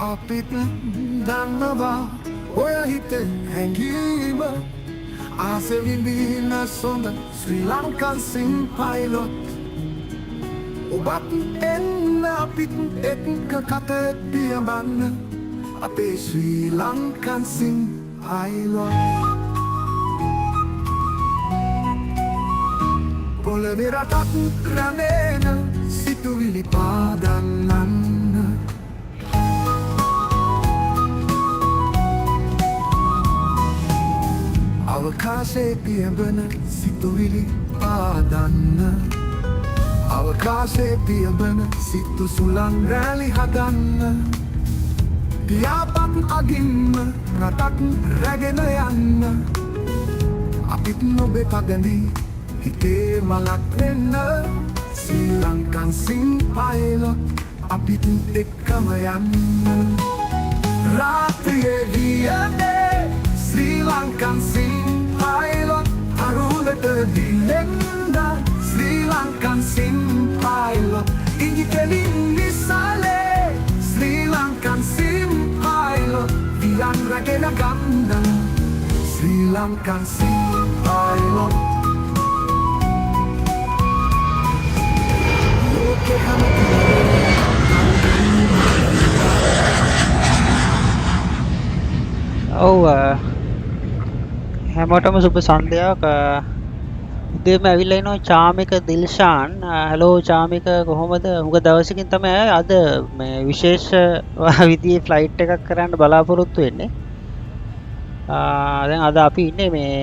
අපිත් දන්නවා ඔය හිතේ හැඟීම ආසවිඳින සොඳ ශ්‍රී ලංකන් සිං පයිලොට් ඔබත් එන්න අපිත් එක්ක කතා පියඹන්න අපේ ශ්‍රී ලංකන් සිං පයිලොට් පොළවේ රටක් ක්‍රමේන සිතුවිලි පාදන්නන්න අවකාශයේ පියඹන සිතුවිලි පාදන්න අවකාශයේ පියඹන සිතු සුළං රැලි හදන්න පියාපත් අගින්ම රටක් රැගෙන යන්න අපිත් නොබේ පදනේ හිතේ මලක් වෙන්න ශ්‍රී ලංකන් සිං පයිලොට් අපිත් එක්කම යන්න රාත්‍රියේ ගියනේ ශ්‍රී ලංකන් සිං පයිලොට් අරුණට දිලෙන්න ශ්‍රී ලංකන් සිං පයිලොට් ඉංගිතෙලින් විසාලේ ශ්‍රී ලංකන් සිං පයිලොට් වියන් රැගෙන ගන්න ශ්‍රී ලංකන් සිං පයිලොට් ලෝකෙ හැමෝටම සුබ සන්ධ්‍යාවක් උදේම ඇවිල්ලා ඉනවා චාමික දිල්ෂාන් හලෝ චාමික කොහොමද හුඟ දවසකින් තමයි අද මේ විශේෂ විදිහේ ෆ්ලයිට් එකක් කරන්න බලාපොරොත්තු වෙන්නේ දැන් අද අපි ඉන්නේ මේ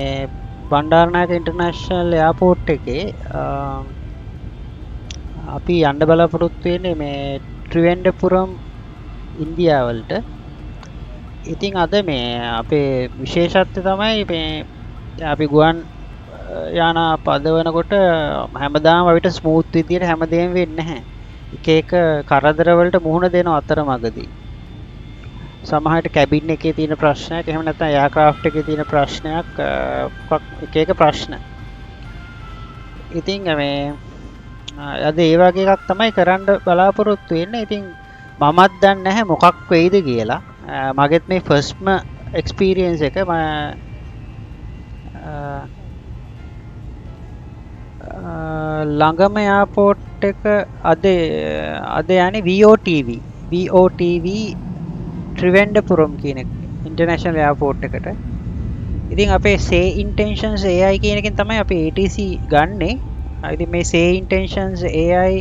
බණ්ඩාරනායක ඉන්ටර්නැෂනල් එයාපෝට් එකේ අපි යන්න බලාපොරොත්තු වෙන්නේ මේ ත්‍රිවෙන්ඩපුරම් ඉන්දියාවලට ඉතින් අද මේ අපේ විශේෂත්වය තමයි මේ අපි ගුවන් යාන පදවනකොට හැමදාම අපිට ස්මූත් විදියට හැමදේම වෙන්නේ නැහැ. එක එක කරදර වලට මුහුණ දෙන අතරමඟදී සමහරට කැබින් එකේ තියෙන ප්‍රශ්නයක් එහෙම නැත්නම් එයාක්‍රාෆ්ට් එකේ තියෙන ප්‍රශ්නයක් එක එක ප්‍රශ්න. ඉතින් මේ අද ඒ වගේ එකක් තමයි කරන්න බලාපොරොත්තු වෙන්නේ. ඉතින් මමත් දන්නේ නැහැ මොකක් වෙයිද කියලා. මගෙත් මේ ෆස්ට්ම එක්ස්පීරියන්ස් එක ළඟම එයාපෝට් එක අද යන්නේ VOTV ත්‍රිවෙන්ඩපුරම් කියන ඉන්ටර්නැෂනල් එයාපෝට් එකට. ඉතින් අපේ say intentions AI කියන එකෙන් තමයි අපි ATC ගන්නෙ. ඉතින් මේ say intentions AI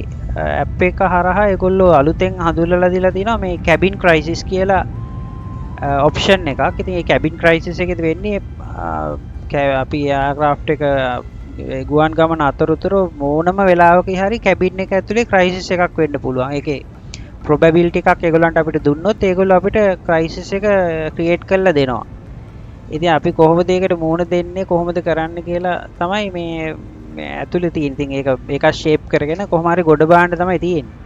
app එක හරහා ඒගොල්ලෝ අලුතෙන් හඳුන්වලා දීලා තිනවා මේ cabin crisis කියලා ඔප්ෂන් එකක්. ඉතින් මේ කැබින් ක්‍රයිසිස් එකේදී වෙන්නේ අපි එයාක්‍රාෆ්ට් එක ගුවන් ගමන අතරතුර මොනම වෙලාවක හරි කැබින් එක ඇතුලේ ක්‍රයිසිස් එකක් වෙන්න පුළුවන්. ඒකේ ප්‍රොබැබිලිටි එකක් ඒගොල්ලන්ට අපිට දුන්නොත් ඒගොල්ලෝ අපිට ක්‍රයිසිස් එක ක්‍රියේට් කරලා දෙනවා. ඉතින් අපි කොහොමද ඒකට මුහුණ දෙන්නේ කොහොමද කරන්න කියලා තමයි මේ ඇතුලේ තියෙන. ඉතින් ඒක ෂේප් කරගෙන කොහොම හරි ගොඩ බාන්න තමයි තියෙන්නේ.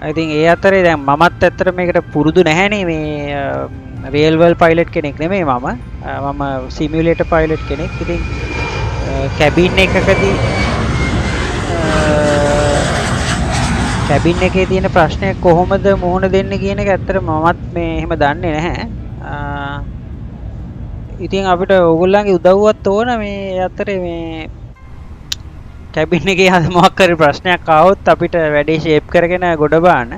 ඉතින් ඒ අතරේ දැන් මමත් ඇත්තට මේකට පුරුදු නැහැනේ මේ රියල් වර්ල්ඩ් පයිලට් කෙනෙක් නෙමෙයි මම සිමියුලේටර් පයිලට් කෙනෙක්. ඉතින් කැබින් එකේ තියෙන ප්‍රශ්නයක් කොහොමද මුහුණ දෙන්නේ කියන එක ඇත්තට මමත් මේ එහෙම දන්නේ නැහැ. ඉතින් අපිට ඕගොල්ලන්ගේ උදව්වක් ඕන මේ අතරේ මේ කැබින් එකේ හද මොකක් හරි ප්‍රශ්නයක් ආවොත් අපිට වැඩේ ෂේප් කරගෙන ගොඩ බාන්න.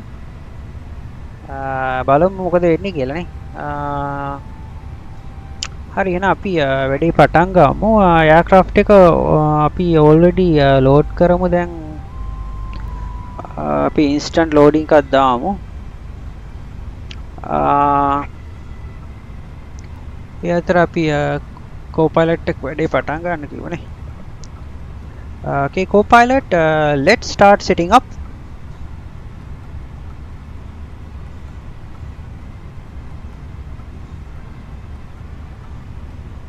බලමු මොකද වෙන්නේ කියලා නේ. හරි එහෙනම් අපි වැඩේ පටන් ගමු. එයාක්‍රාෆ්ට් එක අපි ඔල්රෙඩි ලෝඩ් කරමු. දැන් අපි ඉන්ස්ටන්ට් ලෝඩින් එකක් දාමු. ඒ අතර අපි කෝපයිලට් එක වැඩේ පටන් ගන්න කිව්වනේ. Okay, Copilot, let's start setting up.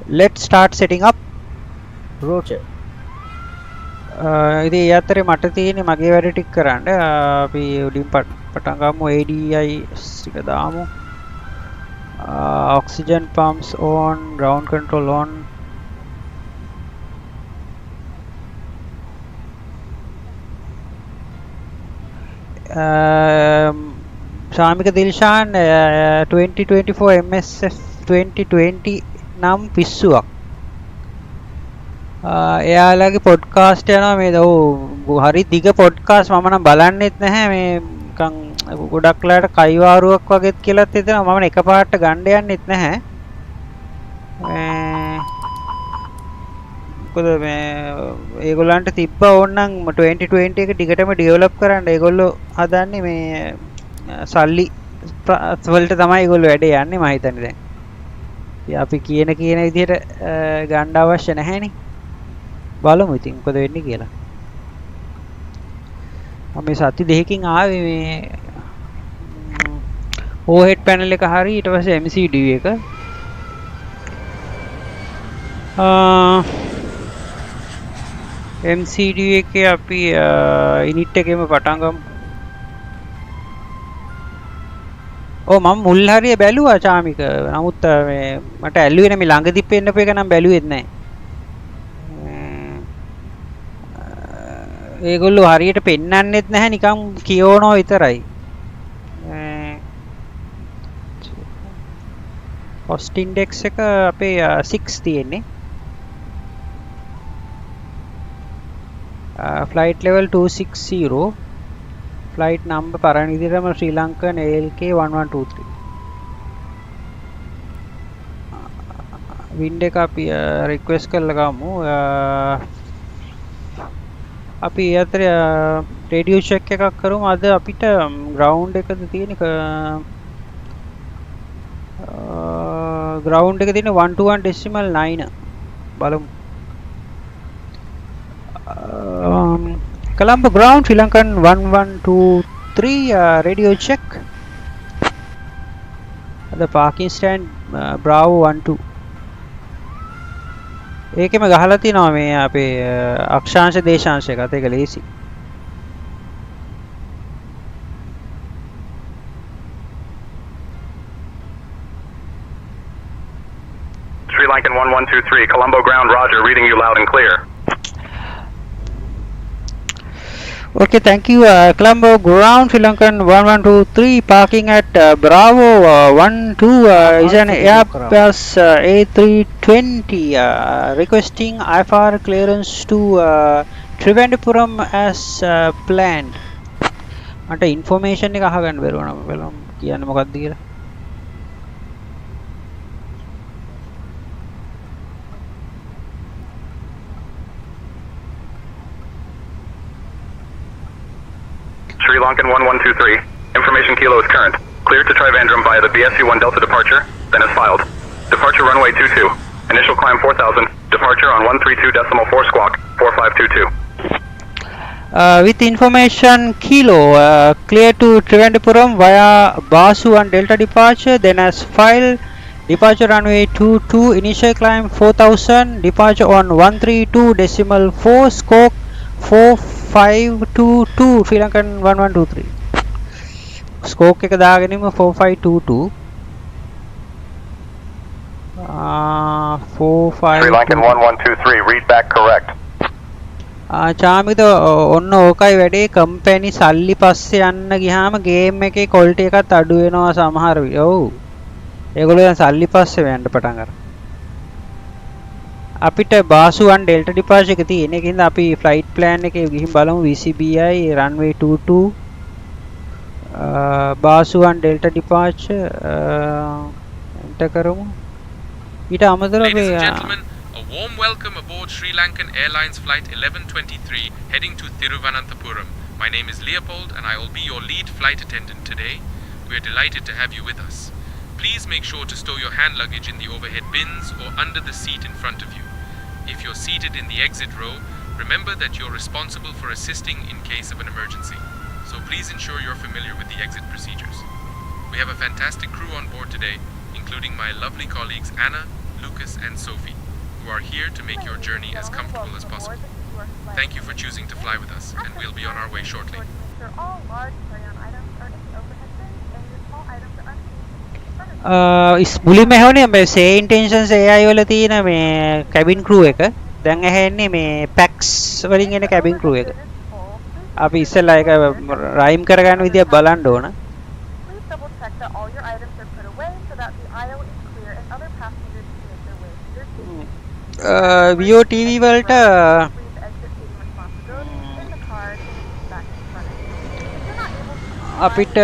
Let's start setting up. Roger. ඉතින් ඒ අතරේ මට තියෙන්නේ මගේ වැඩ ටික කරන්න. අපි උඩින් පටන් ගමු. ADIs ටික දාමු. Oxygen pumps on, ground control on. Shamika Dilshan 2024 MSF 2020 නම් පිස්සුවක්. එයාලගේ පොඩ්කාස්ට් යනවා මේ හරි දිග පොඩ්කාස්ට් මම නම් බලන්නෙත් නැහැ මේ නිකන් ගොඩක්ලාට කයිවාරුවක් වගේත් කියලාත් හිතෙනවා මම එකපාරට ගන්න යන්නෙත් නැහැ. මොකද මේ ඒගොල්ලන්ට තිබ්බ ඕනනම් 2020 එක ටිකටම ඩෙවලොප් කරන්න ඒගොල්ලෝ හදන්නේ මේ සල්ලි වලට තමයි ඒගොල්ලෝ වැඩ යන්නේ මම හිතන්නේ දැන්. අපි කියන විදිහට ගන්න අවශ්‍ය නැහැනේ. බලමු ඉතින් මොකද වෙන්නේ කියලා. මම මේ සති දෙකකින් ආවේ මේ ඕහෙඩ් පැනල් එක හරි ඊට පස්සේ MCD එක. MCD එකේ අපි ඉනිට් එකේම පටන් ගමු. මම මුල් හරිය බැලුවා චාමික. නමුත් මේ මට ඇල්ලුවේ නැහැ මේ ළඟදී පෙන්නපු එක නම් බැලුවෙත් නැහැ. ඒගොල්ලෝ හරියට පෙන්වන්නෙත් නැහැ නිකන් කියවනවා විතරයි. cost index එක අපේ 6 තියෙන්නේ. flight level 260 flight number පරණ විදිහටම ශ්‍රී ලංකන් ALK 1123 wind එක අපි request කරලා ගමු. අපි අතර රේඩියෝ චෙක් එකක් කරමු. අද අපිට ග්‍රවුන්ඩ් එකද තියෙන්නේ ග්‍රවුන්ඩ් එක තියෙන්නේ 121.9 බලමු. Colombo ground Sri Lankan 1123 radio check. The parking stand Bravo 12. ඒකෙම ගහලා තිනවා මේ අපේ අක්ෂාංශ දේශාංශ එකත් ඒක ලේසි. Sri Lankan 1123 Colombo ground Roger, reading you loud and clear. Okay, thank you. Colombo ground Sri Lankan 1123 parking at Bravo 12 is an Airbus A320 requesting IFR clearance to Trivandrum as planned. මට information එක අහගන්න බැරුව නම් බලමු කියන්නේ මොකක්ද කියලා. Sri Lankan 1123. Information kilo is current. Cleared to Trivandrum via the BSU-1 Delta departure, then is filed. Departure runway 22. Initial climb 4000. Departure on 132.4 squawk 4522. With information kilo clear to Trivandrum via Basu and Delta departure, then as filed. Departure runway 22. Initial climb 4000. Departure on 132.4 squawk 4522 Sri Lankan 1123. Squawk එක දාගෙනම 4522. 4522. Sri Lankan 1123, read back correct. චාමිත ඔන්න ඕකයි වැඩේ. Company සල්ලි පස්සේ යන්න ගියාම game එකේ quality එකත් අඩු වෙනවා සමහර විට. ඔව්. ඒගොල්ලෝ දැන් සල්ලි පස්සේ යන්න පටන් ගන්නවා. අපිට බාසු 1 ඩෙල්ටා ඩිපාර්චර් එක තියෙන එකකින්ද අපි ෆ්ලයිට් ප්ලෑන් එකේ ගිහින් බලමු VCBI runway 22 බාසු 1 ඩෙල්ටා ඩිපාර්චර් එන්ටර් කරමු. ඊට අමතරව Ladies and gentlemen, a warm welcome aboard Sri Lankan Airlines flight 1123 heading to Thiruvananthapuram. My name is Leopold and I will be your lead flight attendant today. We are delighted to have you with us. Please make sure to stow your hand luggage in the overhead bins or under the seat in front of you. If you're seated in the exit row, remember that you're responsible for assisting in case of an emergency. So please ensure you're familiar with the exit procedures. We have a fantastic crew on board today, including my lovely colleagues Anna, Lucas and Sophie, who are here to make your journey as comfortable as possible. Thank you for choosing to fly with us, and we'll be on our way shortly. All large carry-on items are in the overhead bin, and your small items are unseen. මුලින්ම ඇහුනේ මේ සේ ඉන්ටෙන්ෂන්ස් AI වල තියෙන මේ cabin crew එක. දැන් ඇහෙන්නේ මේ පැක්ස් වලින් එන කැබින් ක්‍රූ එක. අපි ඉස්සෙල්ලා ඒක රයිම් කරගන්න විදිය බලන්න ඕන. check that all your items are put away so that the aisle is clear and other passengers can make their way to their seats. VOTV වලට Please exit seating responsibilities in the car to seat back in front of you. If you're not able to අපිට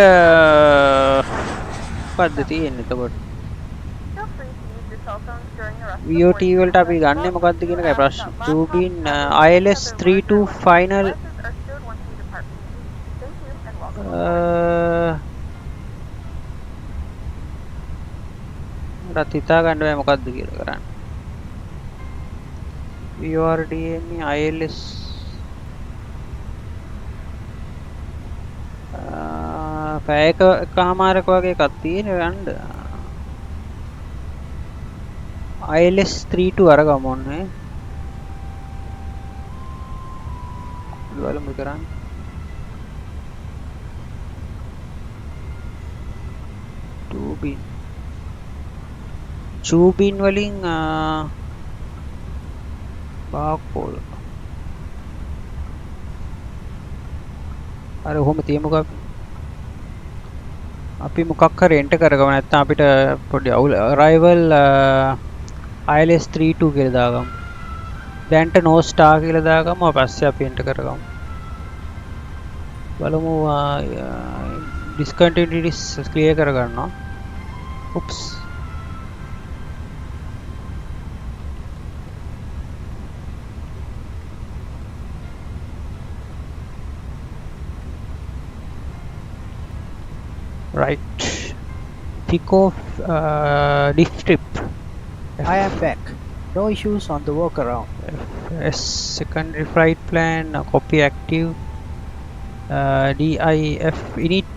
මොකද්ද තියෙන්නේ එතකොට feel free to use your cell phones during the rest of the VOTV boarding වලට අපි process. ගන්නෙ මොකද්ද කියන එකයි ප්‍රශ්නේ. Laptop, Tubin tablets, ILS other 32 electronic final devices are stored once you depart from the seat. Thank you and welcome aboard. රත් හිතා ගන්න බෑ මොකද්ද කියලා කරන්න. VORDME ILS පැයක එකමාරක වගේ එකක් තියෙන යන්න. ILS 32 අරගමු ඔන්නේ. බලමු කරන්න. Tubin වලින් බාකෝල් අර ඔහොම තියමුකෝ අපි මොකක් හරි එන්ටර් කරගමු නැත්නම් අපිට පොඩි අවුල arrival ILS 32 කියලා දාගමු දැන්ට no star කියලා දාගමු පස්සේ අපි එන්ටර් කරගමු බලමු discontinuities clear කරගන්නවා oops right pick off diff trip I am back. No issues on the walk around. yes secondary flight plan copy active DIF init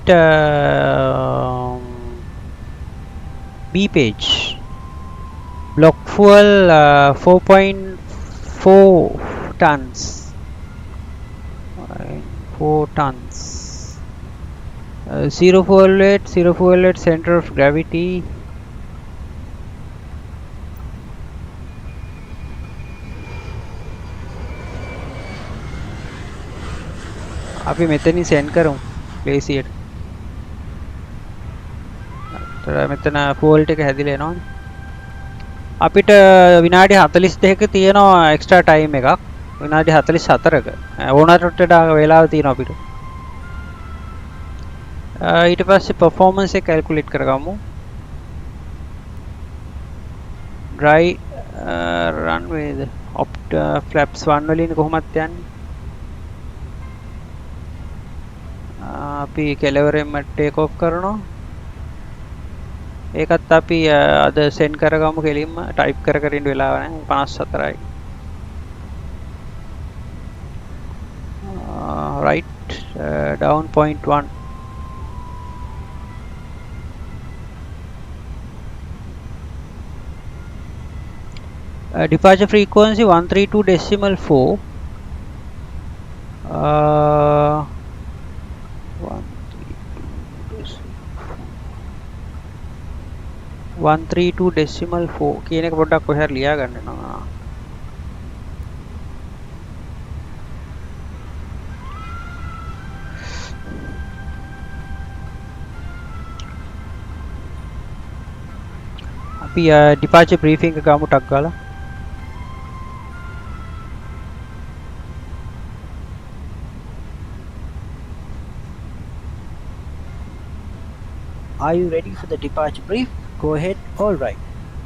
B page block fuel 4.4 tons 4 tons zero fuel weight center of gravity අපි මෙතනින් send කරමු place එකට. මෙතන fault එක හැදිලා එනවනේ. අපිට විනාඩි 42ක තියෙනවා එක්ස්ට්‍රා ටයිම් එකක්. විනාඩි 44ක. ඕනකට වඩා වෙලාව තියෙනවා අපිට. ඊට පස්සේ performance එක calculate කරගමු. dry runway opt flaps 1 වලින් කොහොමද යන්නේ? අපි කෙලවරෙන්ම ටේක් ඔෆ් කරනවා. ඒකත් අපි අද සෙන්ඩ් කරගමු කෙලින්ම ටයිප් කර කර ඉන්න වෙලාව නැහැ 54යි. right down 0.1 departure frequency 132.4 132.4 කියන එක පොඩ්ඩක් ඔය හැර ලියා ගන්න වෙනවා. අපි departure briefing එක ගමු ටක් ගාලා. Are you ready for the departure brief? Go ahead. All right.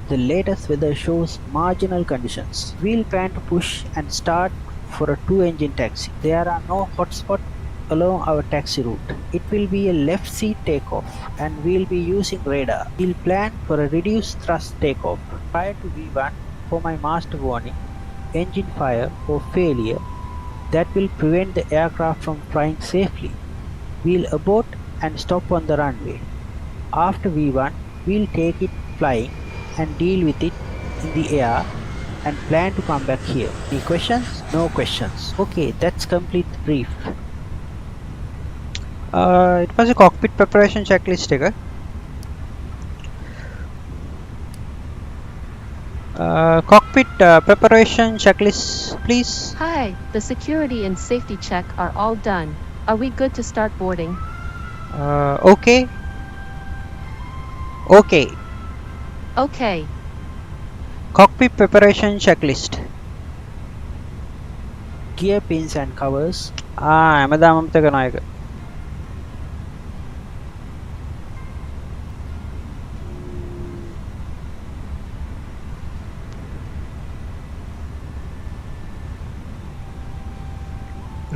The latest weather shows marginal conditions. We'll plan to push and start for a 2-engine taxi. There are no hotspots along our taxi route. It will be a left seat takeoff and we'll be using radar. We'll plan for a reduced thrust takeoff. Prior to V1 for my master warning, engine fire or failure that will prevent the aircraft from flying safely. We'll abort and stop on the runway. After V1, we'll take it flying and deal with it in the air and plan to come back here. Any questions? No questions. Okay, that's complete the brief. ඊට පස්සේ cockpit preparation checklist එක. Cockpit preparation checklist please. Hi, the security and safety check are all done. Are we good to start boarding? Okay. Okay. Okay. Cockpit preparation checklist. Gear pins and covers. හැමදාම අමතක කරන එක.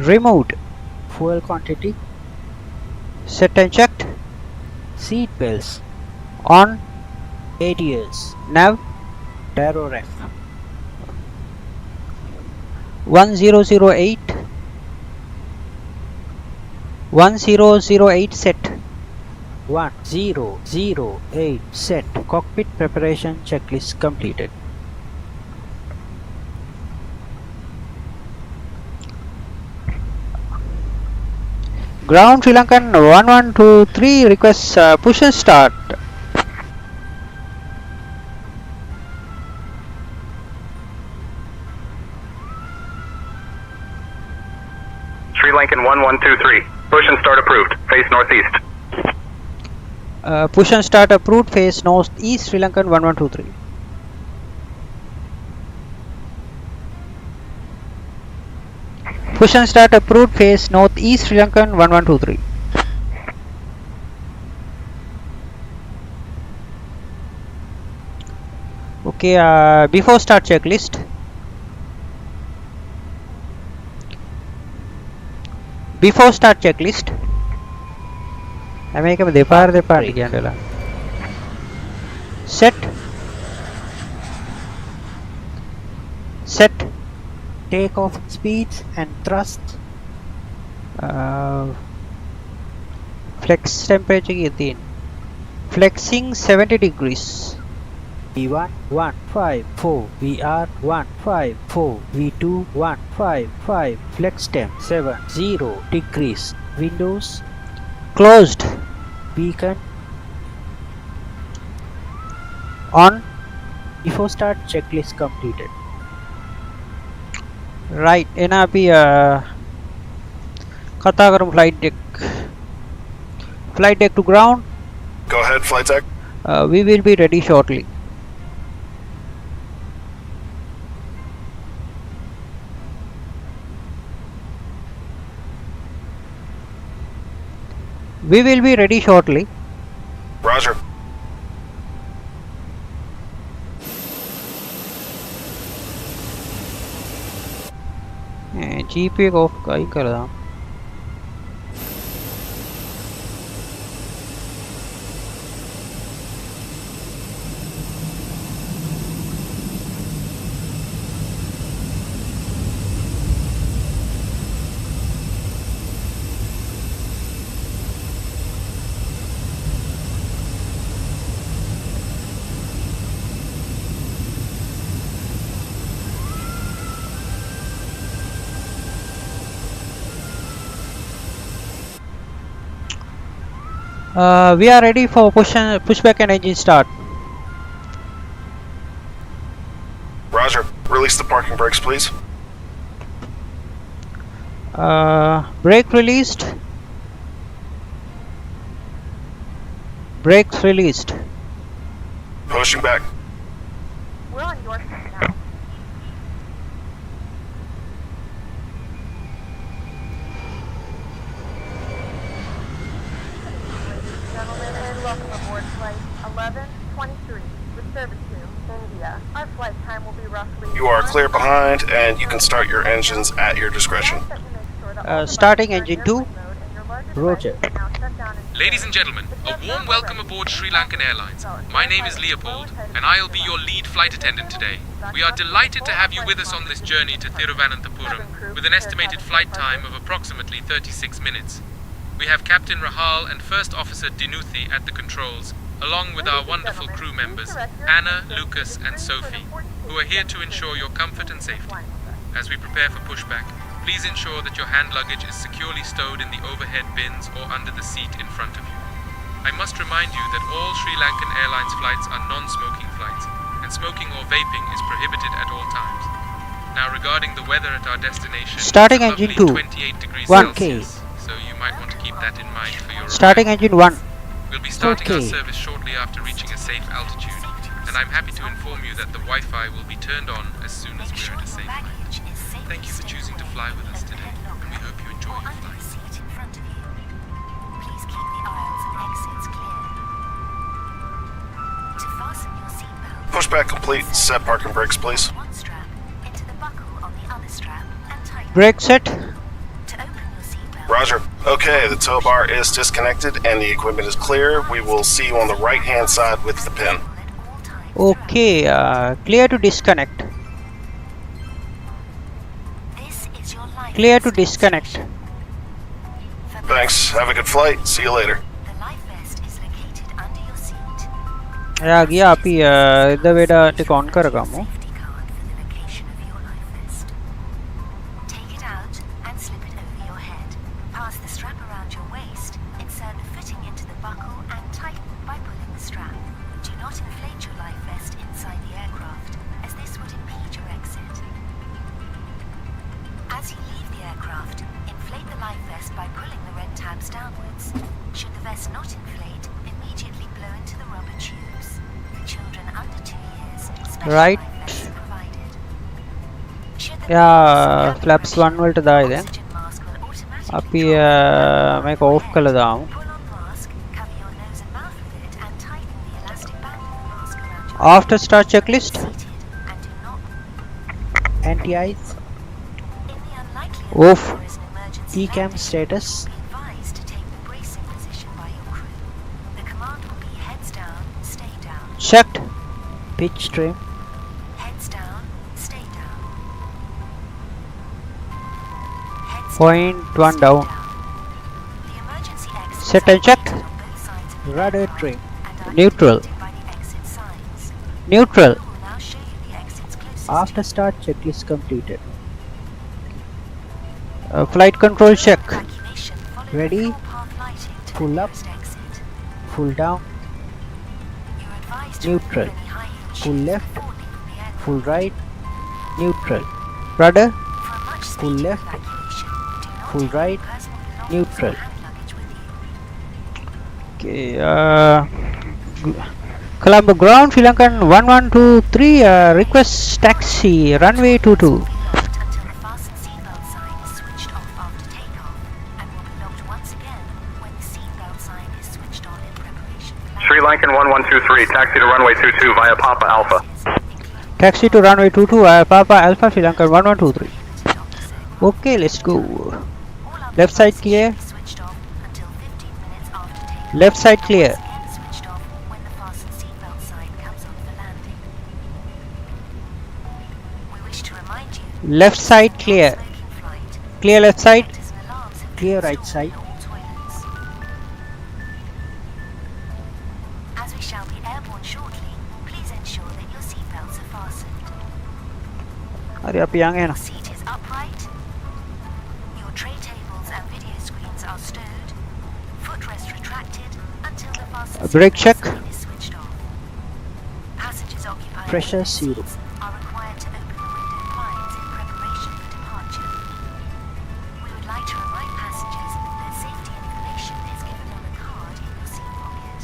Removed. Fuel quantity. Set and checked. Seat belts. On. ADS. Nav. Gyro ref. 1008. 1008 set. 1008 set. Cockpit preparation checklist completed. Ground Sri Lankan 1123 requests push and start. Sri Lankan 1123. Push and start approved. Face northeast. Push and start approved. Face northeast. Sri Lankan 1123. Push and start approved. Face northeast. Sri Lankan 1123. Okay. Before start checklist. Before start checklist. හැම එකම දෙපාරට කියන්නලා. Set. Set. Take off speeds and thrust. Flex temperature කිය තියෙන. Flexing 70 degrees. V1 154, VR 154, V2 155, flex temp 70 degrees, windows Closed. beacon On. before start checklist completed. Right. එන අපි කතා කරමු flight deck. Flight deck to ground. Go ahead, flight deck. We will be ready shortly. We will be ready shortly. Roger. GP එක off කයි කරලා. We are ready for pushback and engine start. Roger. Release the parking brakes, please. Brake released. Brakes released. Pushing back. We're on your side now. Ladies and gentlemen, and welcome aboard flight 1123 with service to India. Our flight time will be roughly... You are clear behind, and you can start your engines at your discretion. Starting engine 2. Roger. Ladies and gentlemen, a warm welcome aboard Sri Lankan Airlines. My name is Leopold, and I'll be your lead flight attendant today. We are delighted to have you with us on this journey to Thiruvananthapuram, with an estimated flight time of approximately 36 minutes. We have Captain Rahal and First Officer Dinuthi at the controls, along with our wonderful crew members, Anna, Lucas, and Sophie, who are here to ensure your comfort and safety. As we prepare for pushback, please ensure that your hand luggage is securely stowed in the overhead bins or under the seat in front of you. I must remind you that all Sri Lankan Airlines flights are non-smoking flights, and smoking or vaping is prohibited at all times. Now regarding the weather at our destination, Starting it's a engine lovely 2. 28 degrees 1K. Celsius, so you might want to keep that in mind for your Starting arrival. engine 1. We'll be starting our Okay. service shortly after reaching a safe altitude, and I'm happy to inform you that the Wi-Fi will be turned on as soon as we're at a safe height. Thank you for choosing to fly with us today. We hope you enjoy your flight. Please keep the aisles and exits clear. To fasten your seatbelt, Pushback complete. Set parking brakes, please. one strap into the buckle on the other strap and tighten. brake set. To open your seatbelt, Roger. Okay, the tow bar is disconnected and the equipment is clear. We will see you on the right-hand side with the pin. at all times. Okay, clear to disconnect. This is your life Clear to vest disconnect. station. For Thanks. Have a good flight. See you later. the life vest is located under your seat. එයා ගියා අපි ඉද වේඩ ටික on කරගමු. Safety card for the location of your life vest. Take it out and slip it over your head. Pass the strap around your waist, insert the fitting into the buckle and tighten by pulling the strap. Do not inflate your life vest inside the aircraft, as this would impede your exit. As you leave the aircraft, inflate the life vest by pulling the red tabs downwards. Should the vest not inflate, immediately blow into the rubber tubes. For children under 2 years, special Right. life vests are provided. Should the එයා life vest ෆ්ලැප්ස් 1 වලට දායි දැන්. oxygen mask will automatically අපි drop මේක off කළා දාමු. Pull on mask, cover your nose and mouth with it, and tighten the elastic band of the mask around your After start checklist. seated, and do not. Anti-ice. In the unlikely Off. event there is an emergency ECAM landing, status. be advised to take the bracing position by your crew. The command will be heads down, stay down. Checked. Pitch trim. Heads down, stay down. Heads Point down, 1 stay down. The emergency exits Set and are checked. on both sides of the Rudder aircraft trim. and are Neutral. indicated by the exit signs. Neutral. We will now show you the exits closest After start checklist completed. Flight control check. evacuation following Ready? full path lighting to Pull the up. nearest exit. Full down. You're advised to Neutral. remove any high-heeled Full shoes left. before leaving the aircraft. Full right. Neutral. Rudder. For a much Full speedier left. evacuation, do not Full take right. personal belongings Neutral. or hand luggage with you. Okay, Colombo ground, Sri Lankan 1123, request taxi, runway 22. Be locked until the fasten seatbelt sign is switched off after takeoff, and will be locked once again when the seatbelt sign is switched on in preparation for landing. Sri Lankan 1123, taxi to runway 22 via Papa Alpha. Taxi to runway 22, Papa Alpha, Sri Lankan 1123. Okay, let's go. All other Left side devices clear. should be switched off until 15 minutes after takeoff. Left side clear. Once again switched off when the fasten seatbelt sign comes on for landing. We wish to remind you Left side clear. smoking flight. Clear left side. Detectors and alarms have been Clear right installed side. in all toilets. As we shall be airborne shortly, please ensure that your seatbelts are fastened. හරි අපි යන් එනවා. Your seat is upright. Your tray tables and video screens are stowed. Footrest retracted until the fasten Brake seatbelt check. sign is switched off. Passengers occupying Pressure the zero. seats are required to open the window blinds in preparation for departure. We would like to remind passengers that safety information is given on a card in your seat pocket.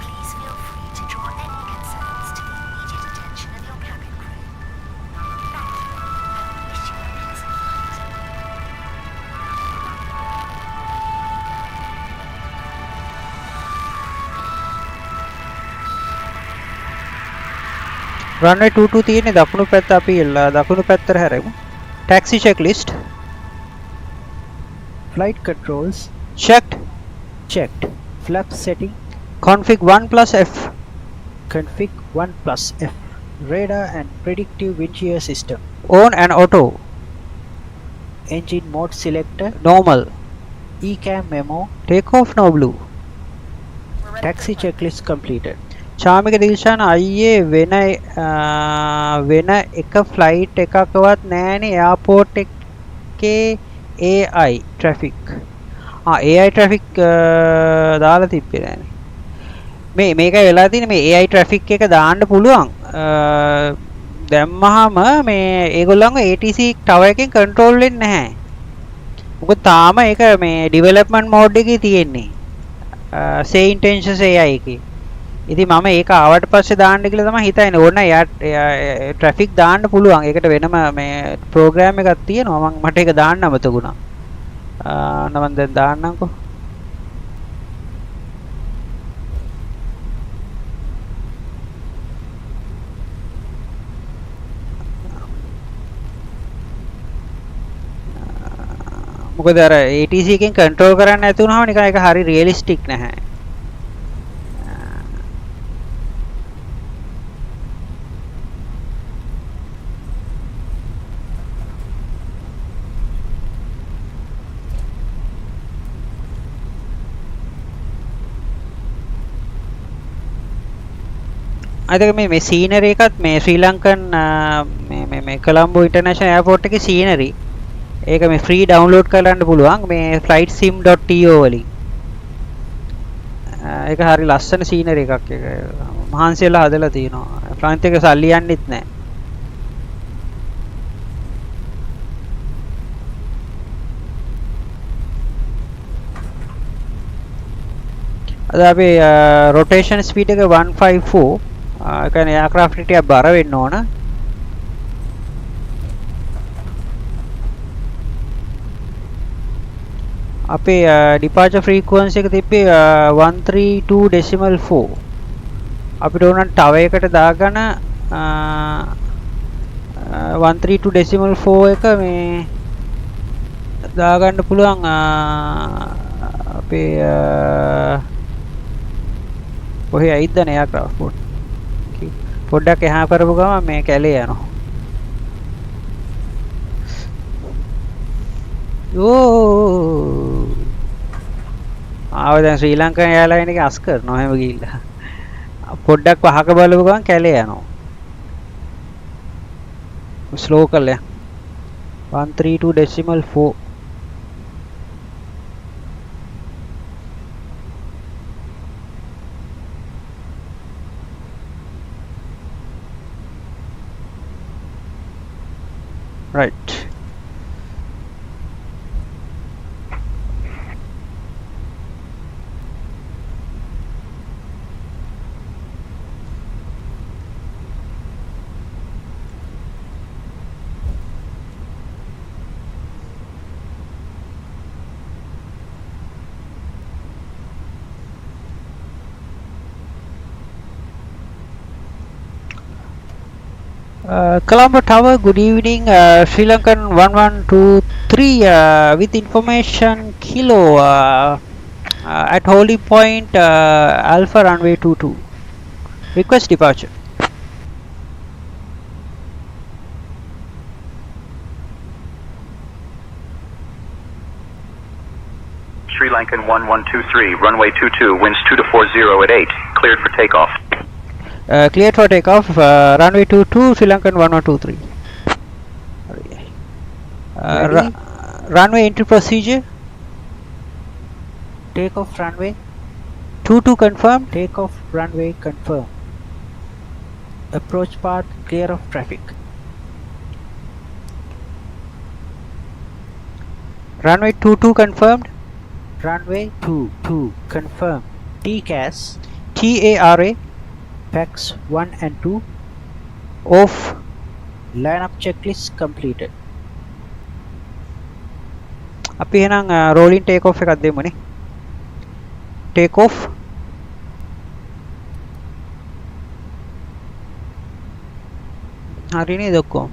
Please feel free to draw any concerns to the immediate attention of your cabin crew. Thank you, and we wish you a pleasant flight. runway 22 තියෙන්නේ දකුණු පැත්ත අපි දකුණු පැත්තට හැරෙමු. Taxi checklist. Flight controls. Checked. Checked. Flap setting. Config 1 plus F. Config 1 plus F. Radar and predictive wind shear system. On and auto. Engine mode selector. Normal. ECAM memo. Take off no blue. Taxi checklist completed. Chamika දිල්ෂාන අයියේ වෙන එක flight එකකවත් නෑනේ airport එකේ AI traffic. AI traffic දාලා තිබ්බේ නෑනේ. මේකයි වෙලා තියෙන්නේ මේ AI traffic එක දාන්න පුළුවන්. දැම්මහම මේ ඒගොල්ලන්ගේ ATC tower එකෙන් control වෙන්නේ නැහැ. මොකද තාම ඒක මේ ඩෙවලොප්මන්ට් මෝඩ් එකේ තියෙන්නේ. say intentions AI එකේ. ඉතින් මම ඒක ආවට පස්සේ දාන්න කියලා තමයි හිතන්නේ. ඕන එයා ට්‍රැෆික් දාන්න පුළුවන්. ඒකට වෙනම මේ ප්‍රෝග්‍රෑම් එකක් තියෙනවා. මට ඒක දාන්න අමතකුණා. මම දැන් දාන්නම්කෝ. මොකද අර ATC එකෙන් කන්ට්‍රෝල් කරන්න නැති වුනහම නිකන් ඒක හරි රියලිස්ටික් නැහැ. අද මේ සීනරි එකත් මේ ශ්‍රී ලංකන් මේ කොලම්බෝ ඉන්ටර්නැෂනල් එයාපෝට් එකේ සීනරි ඒක මේ ෆ්‍රී ඩවුන්ලෝඩ් කරන්න පුළුවන් මේ flightsim.to වලින්. ඒක හරි ලස්සන සීනරි එකක්. ඒක මහන්සියලා හදලා තිනවා. ෆ්ලයිට් එක සල්ලි යන්නෙත් නැහැ. අද අපි rotation speed එක 154. ඒ කියන්නේ aircraft ටික බර වෙන්න ඕන. අපේ departure frequency එක තිබ්බේ 132.4. අපිට ඕන ටව එකට දාගන්න 132.4 එක මේ දාගන්න පුළුවන් අපේ කොහේ ඇයිද්ද නේ aircraft පොඩ්ඩක් එහා කරපු ගමන් මේ කැලේ යනවා. ආව දැන් ශ්‍රී ලංකන් එයාලයින් එකේ අස් කරනවා එහෙම ගිහිල්ලා. පොඩ්ඩක් පහක බලපු ගමන් කැලේ යනවා. ස්ලෝ කරලා 132.4. right. Colombo Tower, good evening. Sri Lankan 1123 with information Kilo at holding point Alpha runway 22. Request departure. Sri Lankan 1123, runway 22, winds 2-40 at 8, cleared for takeoff. Cleared for takeoff, runway 22, Sri Lankan 1123. Runway entry procedure. Takeoff runway. 22 confirmed. Takeoff runway confirmed. Approach path clear of traffic. Runway 22 confirmed. Runway 22 confirmed. TCAS. TARA. Packs 1 and 2. Off. Lineup checklist completed. අපි එහෙනම් rolling take off එකක් දෙමුනේ. Take off. හරි නේද ඔක්කොම?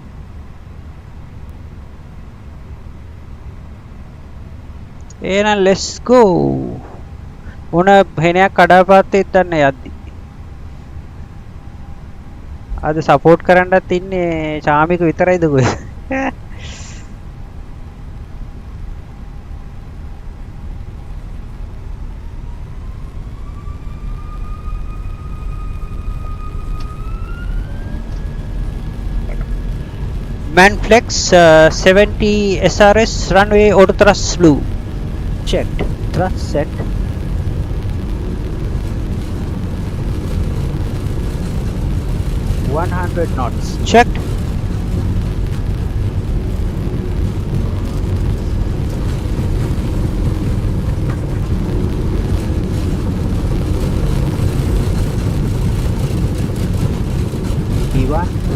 එහෙනම් let's go. මොන හෙනයක් කඩාපාත්තේ ඉන්න යද්දි. අද සපෝට් කරන්නත් ඉන්නේ චාමික විතරයිද කොහෙද? Manflex 70 SRS runway auto thrust blue. Checked. Thrust set. $100 knots. Checked.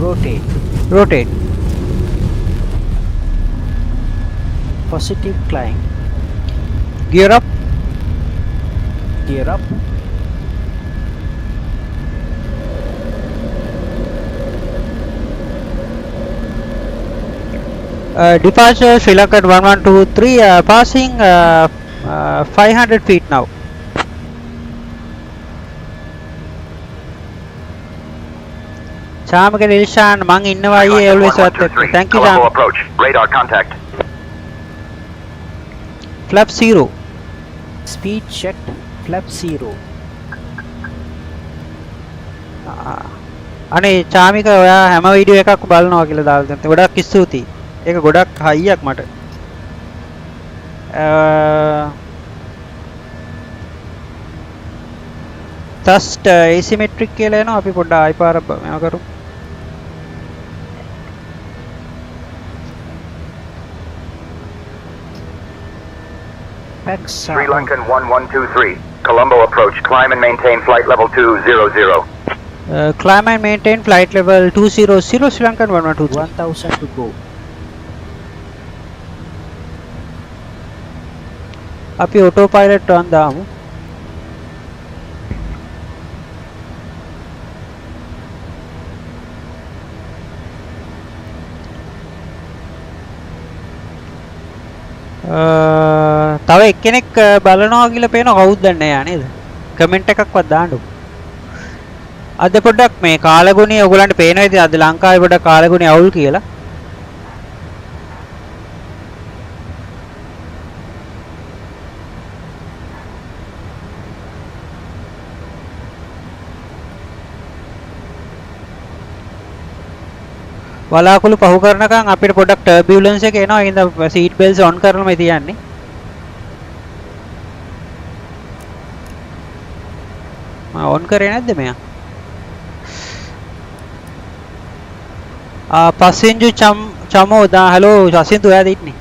rotate. Positive climb. Gear up. Departure Sri Lankan 1123, passing 500 feet now. Chamika Dilshan, mang innawa ayye always at thank you Colombo Cham. approach. Radar contact. Flap 0. Speed checked. Flap 0. අනේ චාමික ඔයා හැම video එකක් බලනවා කියලා දාලා තියෙනවා. ගොඩක් ස්තුතියි. ඒක ගොඩක් හයියක් මට. thrust asymmetric කියලා එනවා. අපි පොඩ්ඩක් ආයි පාර මේව කරමු. Sri Lankan 1123. Colombo approach. Climb and maintain flight level 200. Climb and maintain flight level 200 Sri Lankan 1123. 1000 to go. අපි auto pilot on දාමු. තව එක්කෙනෙක් බලනවා කියලා පේනවා කවුද දන්නේ නැහැ නේද? කමෙන්ට් එකක්වත් දාන්නකො. අද පොඩ්ඩක් මේ කාලගුණය ඔයගලන්ට පේනවා ඉතින් අද ලංකාවේ පොඩ්ඩක් කාලගුණය අවුල් කියලා. වලාකුළු පහු කරනකම් අපිට පොඩ්ඩක් ටර්බියුලන්ස් එක එනවා. ඒ හින්දා සීට් බෙල්ට්ස් ඔන් කරනමයි තියන්නේ. ඔන් කරේ නැද්ද මෙයා? පස්සෙන්ජු චමෝ දා හලෝ ජසින්තු ඔයාද ඉන්නේ?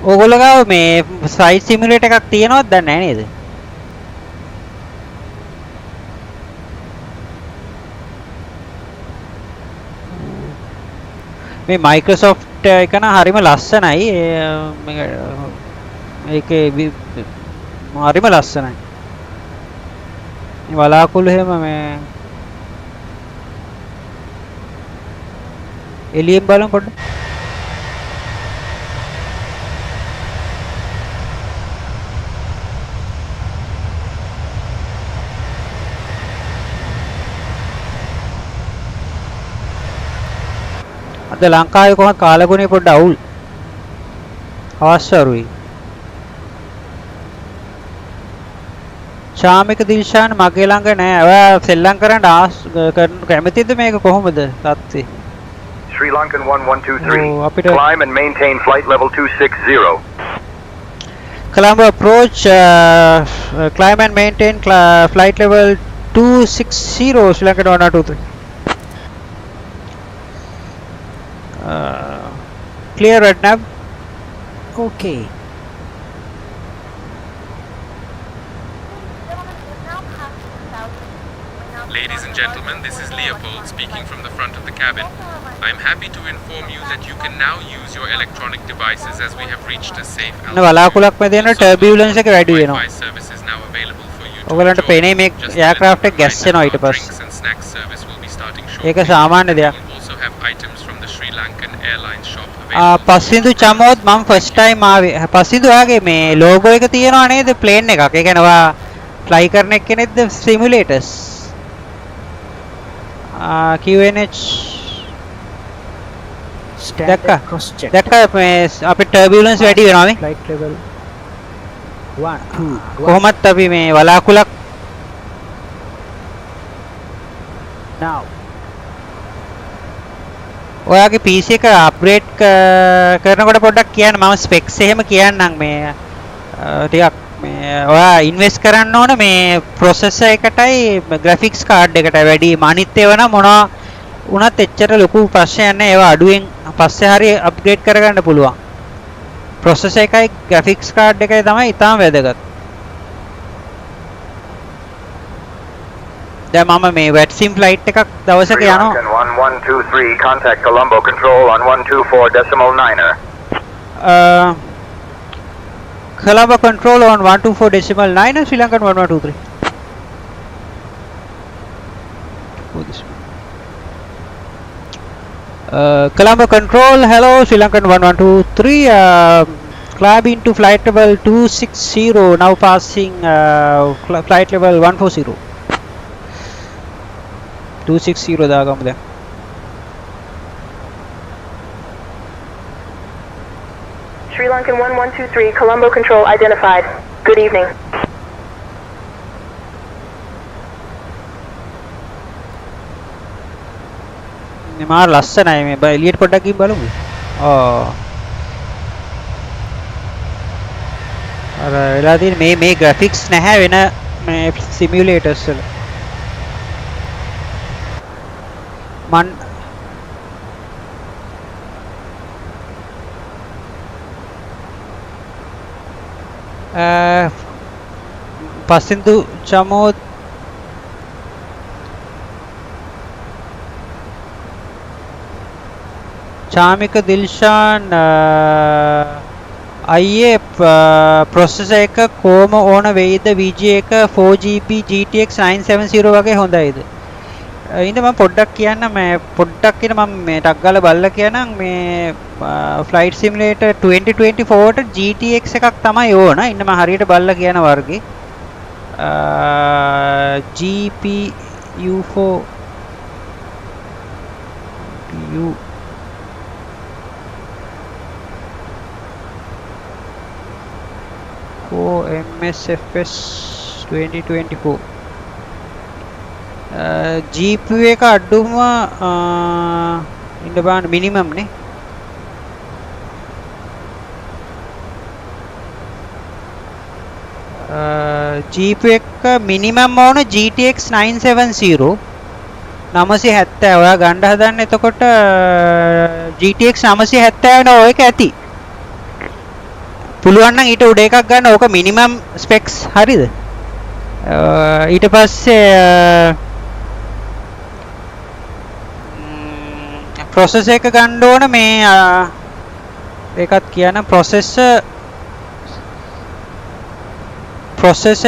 ඕගොල්ලෝ ගාව මේ සයිට් සිමියුලේටර් එකක් තියෙනවද දන්නේ නැහැ නේද? මේ Microsoft එක නම් හරිම ලස්සනයි. මේකේ හරිම ලස්සනයි. මේ වලාකුළු එහෙම මේ එළියෙන් බලමු පොඩ්ඩක්. අද ලංකාවේ කොහොමද කාලගුණය පොඩ්ඩ අවුල්. අවශ්‍යරුයි. ශාමික දිල්ෂාන් මගේ ළඟ නෑ. ඔයා සෙල්ලම් කරන්න කැමතිද මේක කොහොමද තත්ත්වය? Sri Lankan 1123. Oh, apita- Climb and maintain flight level 260. Colombo approach, climb and maintain flight level 260 Sri Lankan 1123. Clear red nav. Okay. Ladies and gentlemen, this is Leopold speaking from the front of the cabin. I am happy to inform you that you can now use your electronic devices as we have reached a safe න වලාකුලක් මැද යන turbulence එක වැඩි වෙනවා. Wi-Fi service is now available for you to ඔයගලන්ට enjoy. පේනේ මේ Just aircraft එක mention ගැස්සෙනවා ඊට our පස්සේ. drinks and snacks service will be starting shortly. ඒක සාමාන්‍ය දෙයක්. We will also have items from the Sri Lankan Airlines shop available. පස්සින්දු Chamoth මම first time ආවේ. පස්සින්දු ඔයාගේ මේ ලෝගෝ එක තියෙනවා නේද ප්ලේන් එකක්. ඒ කියන්නේ ඔයා ෆ්ලයි කරන එක්කෙනෙක්ද සිමියුලේටර්ස්? QNH Standard දැක්කා? cross check. දැක්කා මේ අපේ ටර්බියුලන්ස් වැඩි වෙනවා මේ. Flight level 1 2 කොහොමත් අපි මේ වලාකුලක් now. ඔයාගේ PC එක අප්ග්‍රේඩ් කරනකොට පොඩ්ඩක් කියන්න. මම ස්පෙක්ස් එහෙම කියන්නම් මේ ටිකක් මේ ඔයා ඉන්වෙස්ට් කරන්න ඕන මේ ප්‍රොසෙසර් එකටයි ග්‍රැෆික්ස් කාඩ් එකටයි වැඩි. අනිත් ඒවා නම් මොනවා උනත් එච්චර ලොකු ප්‍රශ්නයක් නැහැ. ඒවා අඩුවෙන් පස්සේ හරිය අප්ග්‍රේඩ් කරගන්න පුළුවන්. ප්‍රොසෙසර් එකයි ග්‍රැෆික්ස් කාඩ් එකයි තමයි ඉතාම වැදගත්. දැන් මම මේ වැට්සිම් ෆ්ලයිට් එකක් දවසක Sri යනවා. Lankan 1123, contact Colombo Control on 124.9er. Colombo control on 124.9 and Sri Lankan 1123. Colombo control, hello Sri Lankan 1123. Climb into flight level 260, now passing flight level 140. 260 දාගමු දැන්. Sri Lankan 1123, Colombo Control identified. Good evening. මේ මාර ලස්සනයි මේ එලියට පොඩ්ඩක් ගිහින් බලමු. අර වෙලා තියෙන මේ ග්‍රැෆික්ස් නැහැ වෙන මේ සිමියුලේටර්ස් වල. මන් පසින්දු චමෝත් චාමික දිල්ෂාන් අයියේ ප්‍රොසෙසර් එක කොහොම ඕන වෙයිද VG එක 4GB GTX 970 වගේ හොඳයිද? ඉතින් මම පොඩ්ඩක් කියන්න මේ පොඩ්ඩක් කියන මම මේ ටක් ගාලා බලලා කියනනම් මේ ෆ්ලයිට් සිමුලේටර් 2024 ට GTX එකක් තමයි ඕන. ඉන්න මම හරියට බලලා කියන වර්ගේ GPU4 MSFS 2024 GPU එක අඩුම ඉන්න බලන්න මිනිමම් නේ GPU එක මිනිමම් ඕන GTX 970 970 ඔයා ගන්න හදන්නේ එතකොට GTX 970 නෝ එක ඇති පුළුවන් නම් ඊට උඩ එකක් ගන්න ඕක මිනිමම් ස්පෙක්ස් හරිද ඊට පස්සේ processor එක ගන්න ඕන මේ ඒකත් කියන processor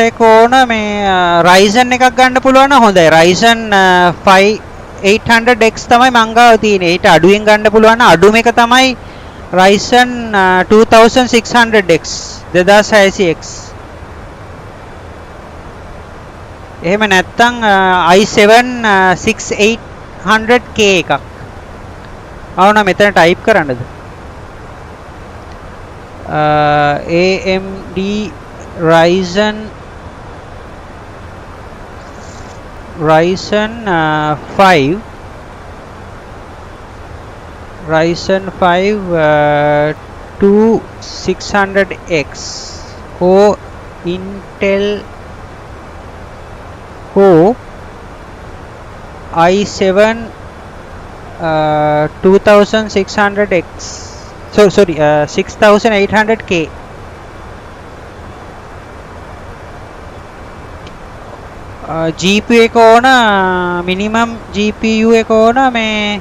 එක ඕන මේ Ryzen එකක් ගන්න පුළුවන් නම් හොඳයි Ryzen 5 800X තමයි මං ගාව තියෙන්නේ ඊට අඩුවෙන් ගන්න පුළුවන් නම් අඩුම එක තමයි Ryzen 2600X 2600X එහෙම නැත්නම් i7 6800K එකක් අවුනා මෙතන ටයිප් කරන්නද AMD Ryzen 5 2600X or Intel Core i7 2600X sorry 6800K GPU එක ඕන මිනිමම් GPU එක ඕන මේ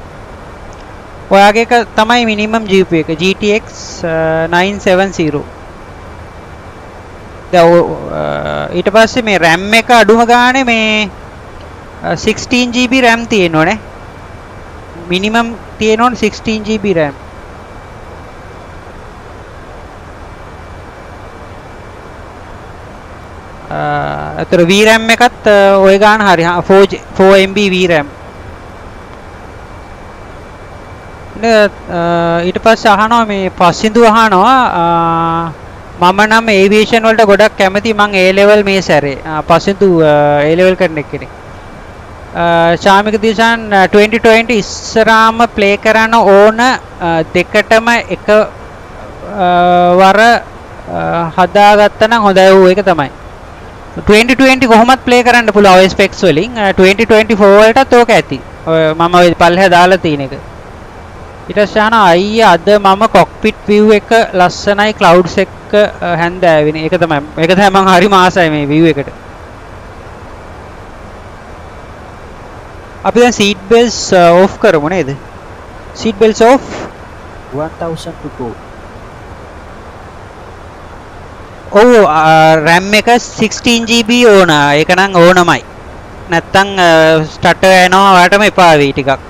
ඔයාගේ එක තමයි මිනිමම් GPU එක GTX 970 ඊට පස්සේ මේ RAM එක අඩුම ගානේ මේ 16GB RAM තියෙන්න ඕනේ මිනිමම් තියෙන්න ඕනේ 16GB RAM අතර VRAM එකත් ඔය ගාන හරි 4MB VRAM ඊට පස්සේ අහනවා මේ පස්සින්දු අහනවා මම නම් ඒවියේෂන් වලට ගොඩක් කැමති මං A level මේ සැරේ පස්සින්දු A level කරන කෙනෙක් ශාමික දිශාන් 2020 ඉස්සරාම ප්ලේ කරන්න ඕන දෙකටම එක වර හදාගත්තා නම් හොඳයි ඌ ඒක තමයි 2020 කොහොමත් ප්ලේ කරන්න පුළුවන් ඔය ස්පෙක්ස් වලින් 2024 වලටත් ඕක ඇති මම ඔය පල්ලෙහා දාලා තියෙන එක ඊට පස්සේ අහනවා අයියා අද මම කොක්පිට් view එක ලස්සනයි clouds එක හැන්දෑවෙන ඒක තමයි මම හරිම ආසයි මේ view එකට අපි දැන් සීට් බෙල්ට්ස් ඕෆ් කරමු නේද? Seat belts off. 1000 to go. ඔව් RAM එක 16GB ඕන. ඒක නම් ඕනමයි. නැත්තම් ස්ටාර්ටර් යනවා ඔයාලටම එපා වෙයි ටිකක්.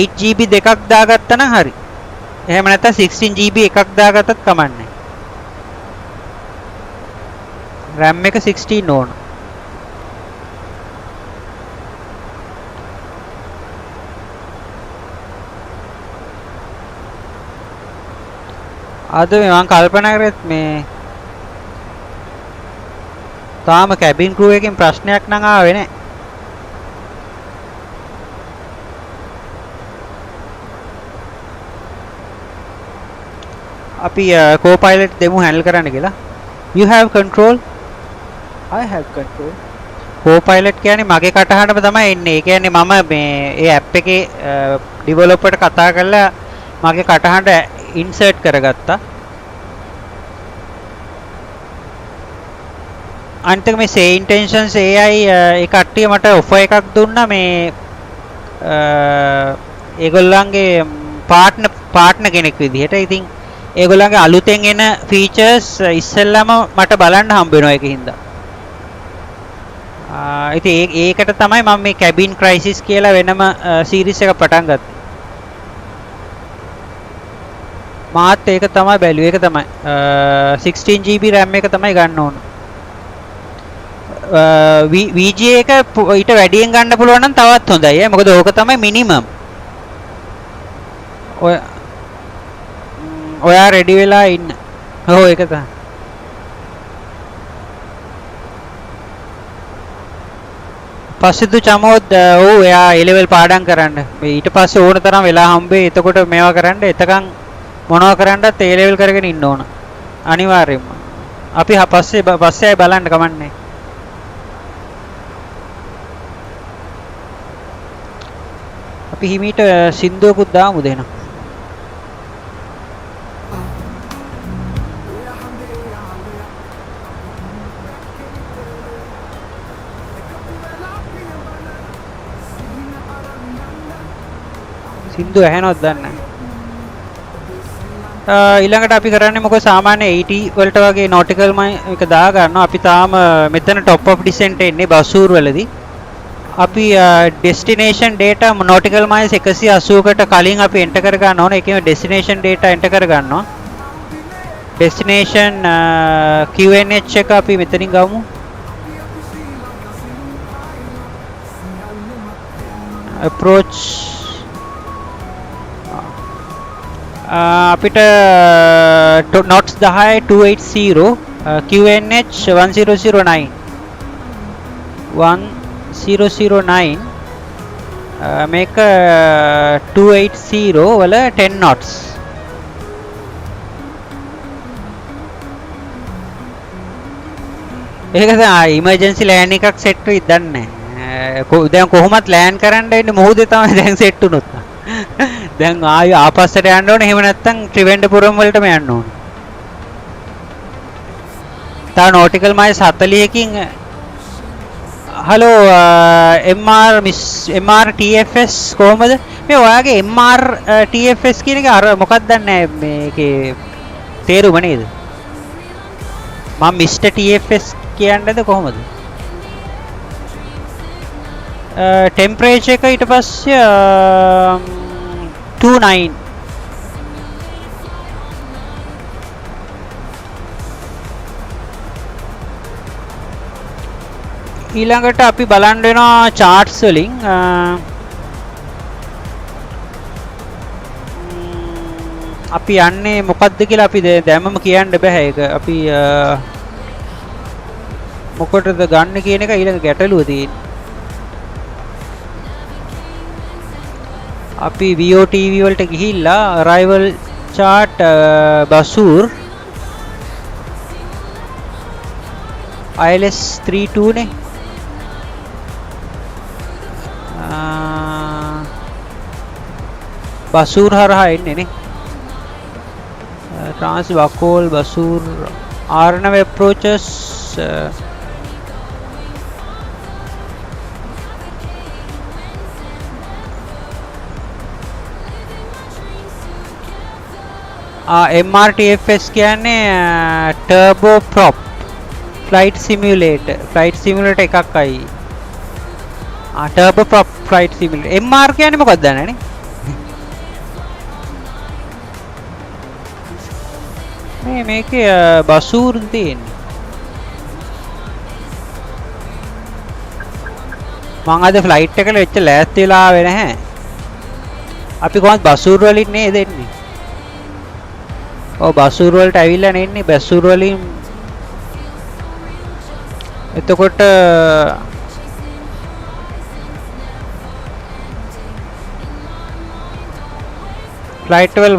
8GB දෙකක් දාගත්තා නම් හරි. එහෙම නැත්නම් 16GB එකක් දාගත්තත් කමන්නේ. RAM එක 16 ඕන. අද මම කල්පනා කරත් මේ තාම කැබින් ක්‍රූ එකකින් ප්‍රශ්නයක් නම් ආවේ නැහැ. අපි co-pilot දෙමු handle කරන්න කියලා. You have control. I have control. co-pilot කියන්නේ මගේ කටහඬම තමයි එන්නේ. ඒ කියන්නේ මම මේ ඒ app එකේ developer කතා කරලා මගේ කටහඬ insert කරගත්තා. අන්තිම මේ say intentions AI ඒ කට්ටිය මට offer එකක් දුන්නා මේ ඒගොල්ලන්ගේ partner කෙනෙක් විදිහට. ඉතින් ඒගොල්ලන්ගේ අලුතෙන් එන features ඉස්සෙල්ලාම මට බලන්න හම්බ වෙනවා ඒකින්ද. ඉතින් ඒකට තමයි මම මේ cabin crisis කියලා වෙනම series එක පටන් ගත්තේ. මාත් ඒක තමයි බැලුවේ. ඒක තමයි 16GB RAM එක තමයි ගන්න ඕන. VGA එක ඊට වැඩියෙන් ගන්න පුළුවන් නම් තවත් හොඳයි. මොකද ඕක තමයි මිනිමම්. ඔයා රෙඩි වෙලා ඉන්න. ඔව් ඒක තමයි. පස්සෙදු චමෝත් ඔව් එයා A level පාඩම් කරන්න. මේ ඊට පස්සේ ඕන තරම් වෙලා හම්බෙයි. එතකොට මේවා කරන්න. එතකන් මොනවා කරන්නත් A level කරගෙන ඉන්න ඕන. අනිවාර්යයෙන්ම. අපි පස්සේ බලන්න කමන්නේ. අපි හිමීට සින්දුවකුත් දාමු දෙනවා. සින්දු ඇහෙනවද දන්නේ නැහැ. ඊළඟට අපි කරන්නේ මොකද සාමාන්‍ය 80 වලට වගේ nautical එක දා ගන්නවා. අපි තාම මෙතන top of descent එන්නේ බසූර් වලදී. අපි destination data nautical miles 180කට කලින් අපි enter කර ගන්න ඕනේ. ඒකෙම destination data enter කර ගන්නවා. destination QNH එක අපි මෙතනින් ගමු. approach අපිට knots 10 280 QNH 1009 මේක 280 වල 10 knots. ඒක තමයි emergency land එකක් set වෙයි දන්නේ නැහැ. දැන් කොහොමත් land කරන්න ඉන්නේ මොහොතේ තමයි දැන් set වුණොත්. දැන් ආයෙ ආපස්සට යන්න ඕනේ. එහෙම නැත්නම් ත්‍රිවෙන්ඩපුරම් වලටම යන්න ඕනේ. තා nautical miles 40කින් හලෝ MR TFS කොහමද මේ ඔයාගේ MR TFS කියන එක අර මොකක්ද දන්නේ මේකේ තේරුම නේද? මම Mr TFS කියන්නේද කොහමද? temperature එක ඊට පස්සේ 29 ඊළඟට අපි බලන්න වෙනවා charts වලින් අපි යන්නේ මොකද්ද කියලා අපි දැම්මම කියන්න බෑ ඒක අපි මොකටද ගන්න කියන එක ඊළඟ ගැටලුව තියෙන්නේ අපි VOTV වලට ගිහිල්ලා arrival chart බසූර් ILS 32 නේ බසූර් හරහා එන්නේ නේ trans Wakol බසූර් R9 approaches MRTFS කියන්නේ turbo prop flight simulator එකක්යි. turbo prop flight simulator. MR කියන්නේ මොකක්ද දන්නේනේ? මේකේ බසූර් තියෙන්නේ. මම අද ෆ්ලයිට් එකට වෙච්ච ලෑස්ති වෙලා ආවේ නැහැ. අපි කොහොමද බසූර් වලින් නේද එන්නේ? ඔව් බසූර් වලට ඇවිල්ලා නෙන්නේ බසූර් වලින්. එතකොට ෆ්ලයිට් level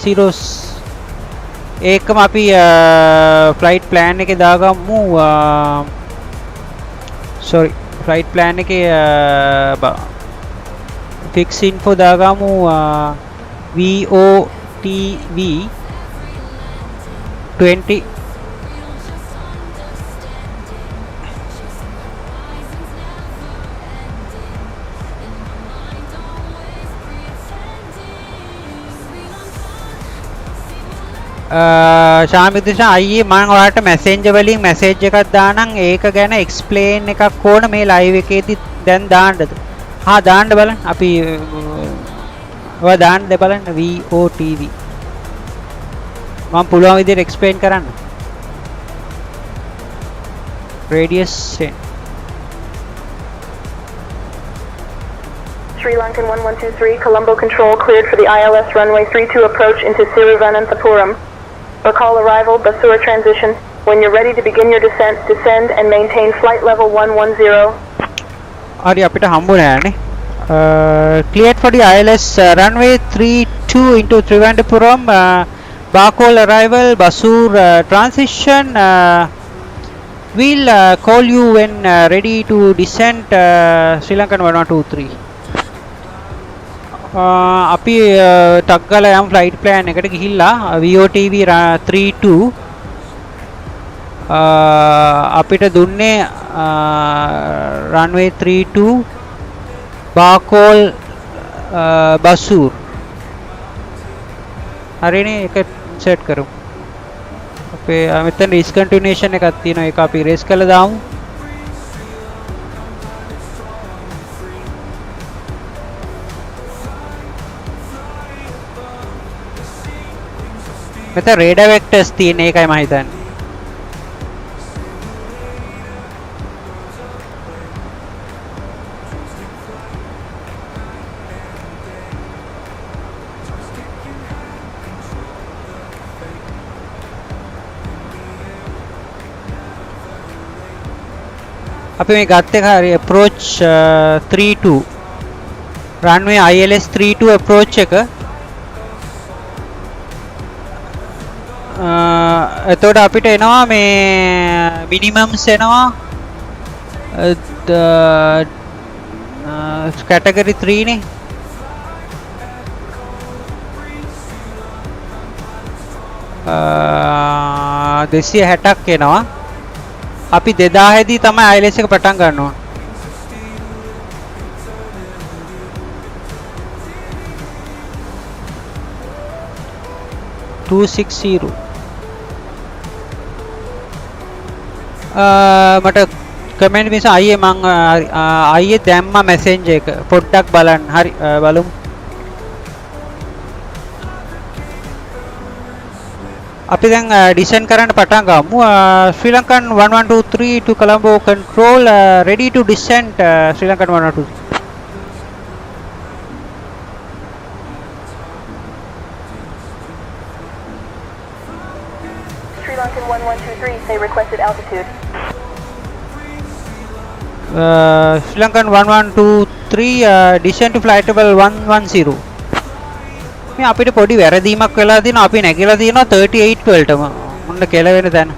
10 ඒකම අපි ෆ්ලයිට් ප්ලෑන් එකේ දාගමු. sorry flight plan එකේ fix info දාගමු VOTV 20 ශාමිදුෂා අයියේ මම ඔයාලට මැසේන්ජර් වලින් මැසේජ් එකක් දානම් ඒක ගැන එක්ස්ප්ලේන් එකක් ඕන මේ ලයිව් එකේදී දැන් දාන්නද? හා දාන්න බලන්න අපි ඔයා දාන්න බලන්න VOTV මම පුළුවන් විදිහට එක්ස්ප්ලේන් කරන්න. radius 10 Sri Lankan 1123, Colombo Control cleared for the ILS runway 32 approach into Thiruvananthapuram. Recall arrival, Basura transition. When you're ready to begin your descent, descend and maintain flight level 110. හරි අපිට හම්බුනේ නෑනේ. Cleared for the ILS runway 32 into Thiruvananthapuram. Barcol arrival, Basura transition. We'll call you when ready to descend. Sri Lankan 1123. අපි ටක් ගාලා යම් flight plan එකට ගිහිල්ලා VOTV 32 අපිට දුන්නේ runway 32 Barcol Basur හරිනේ ඒක සෙට් කරමු. අපේ මෙතන ඩිස්කන්ටිනියේෂන් එකක් තියෙනවා ඒක අපි රේස් කරලා දාමු. මෙතන radar vectors තියෙන එකයි මම හිතන්නේ. අපි මේ ගත්ත එක හරි approach 32 runway ILS 32 approach එක එතකොට අපිට එනවා මේ මිනිමම්ස් එනවා category 3 නේ 260ක් එනවා. අපි 2000 දී තමයි ILS එක පටන් ගන්නවා. මට කමෙන්ට් මිස අයියේ මං අයියේ දැම්මා මැසේජ් එක පොඩ්ඩක් බලන්න. හරි බලමු. අපි දැන් ඩිසෙන්ඩ් කරන්න පටන් ගමු. Sri Lankan 1123 to Colombo control ready to descend Sri Lankan 1123. Sri Lankan 1123, say requested altitude. Sri Lankan 1123 descend to flight level 110. මේ අපිට පොඩි වැරදීමක් වෙලා දිනවා. අපි නැගිලා දිනවා 38 වලටම. මොන්න කෙල වෙන තැන.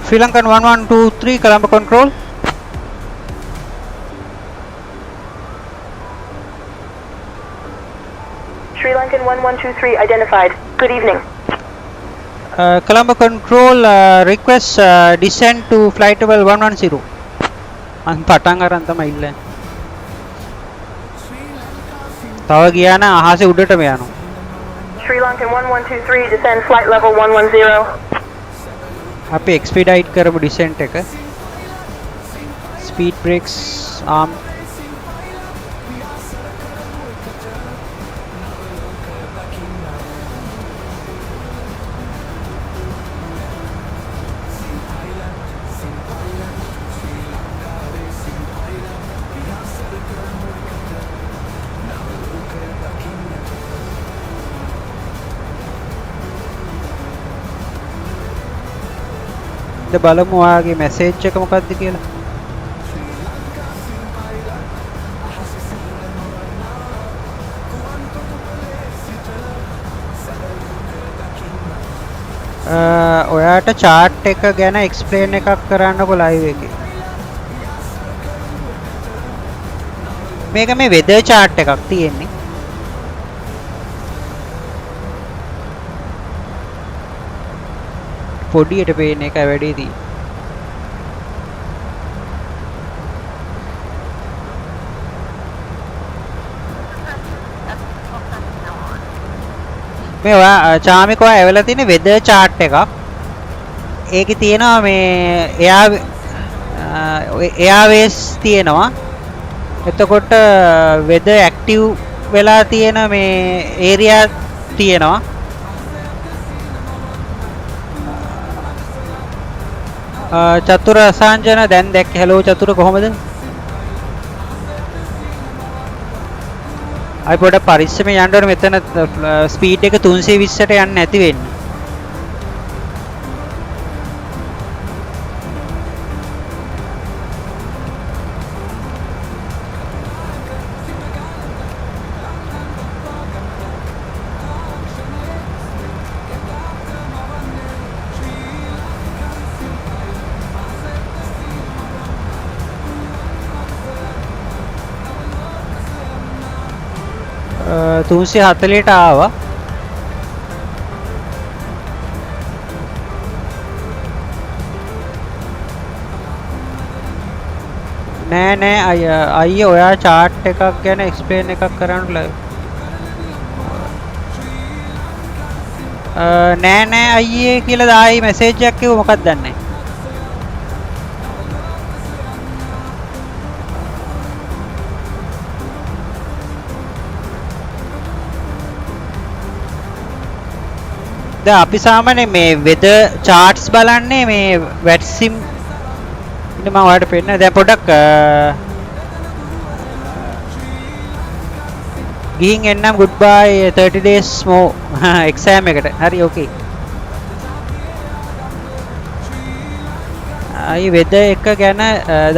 Sri Lankan 1123 Colombo control. Sri Lankan 1123 identified. Good evening. Colombo control request descend to flight level 110. මං පටන් අරන් තමයි ඉල්ලන්නේ. තව ගියා නම් අහසේ උඩටම යනවා. Sri Lankan 1123, descend flight level 110. අපි expedite කරමු descent එක. Speed brakes arm. බලමු ඔයාගේ මැසේජ් එක මොකක්ද කියලා. ඔයාට chart එක ගැන explain එකක් කරන්නකො live එකේ. මේක මේ weather chart එකක් තියෙන්නේ. පොඩියට පේන එක වැඩේ තියෙන්නේ. මේ ඔයා චාමික ඔයා ඇවිල්ලා තියෙන weather chart එකක්. ඒකේ තියෙනවා මේ airways තියෙනවා. එතකොට weather active වෙලා තියෙන මේ area තියෙනවා. චතුර අසංජන දැන් දැක්ක. hello චතුර කොහමද? අය පොඩක් පරිස්සමෙන් යන්න ඕනේ. මෙතන ස්පීඩ් එක 320ට යන්න නැති වෙන්නේ. තුන්සිය 40ට ආවා. නෑ අයියේ ඔයා chart එකක් ගැන explain එකක් කරන්න live. නෑ අයියේ කියලා දායි message එකක් කිව්ව මොකක්ද දන්නේ. දැන් අපි සාමාන්‍යයෙන් මේ weather charts බලන්නේ මේ WhatsApp ඉන්න මම ඔයාලට පෙන්නන. දැන් පොඩ්ඩක් ගිහින් එන්නම් goodbye 30 days more exam එකට. හරි okay. අයි weather එක ගැන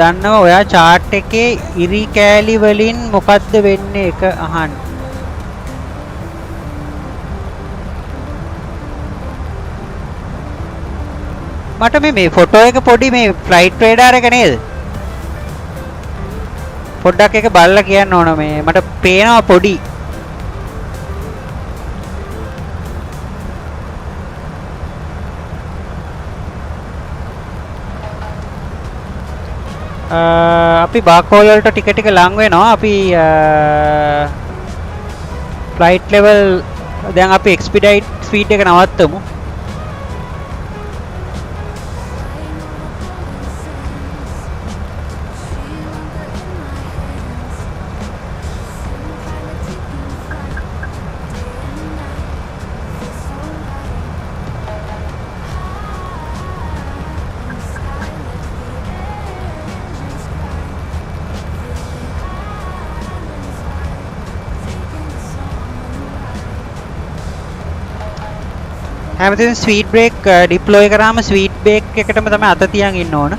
දන්නවා ඔයා chart එකේ ඉරි කෑලි වලින් මොකද්ද වෙන්නේ එක අහන්න. මට මේ ෆොටෝ එක පොඩි මේ ෆ්ලයිට් රේඩාර් එක නේද? පොඩ්ඩක් එක බලලා කියන්න ඕන. මේ මට පේනවා පොඩි. අපි බාකෝල් වලට ටික ටික ලං වෙනවා. අපි ෆ්ලයිට් ලෙවල් දැන් අපි එක්ස්පීඩයිට් ස්පීඩ් එක නවත්තමු. හැමතිස්සෙම ස්වීට් බ්‍රේක් ඩිප්ලොයි කරාම ස්වීට් බ්‍රේක් එකටම තමයි අත තියන් ඉන්න ඕන.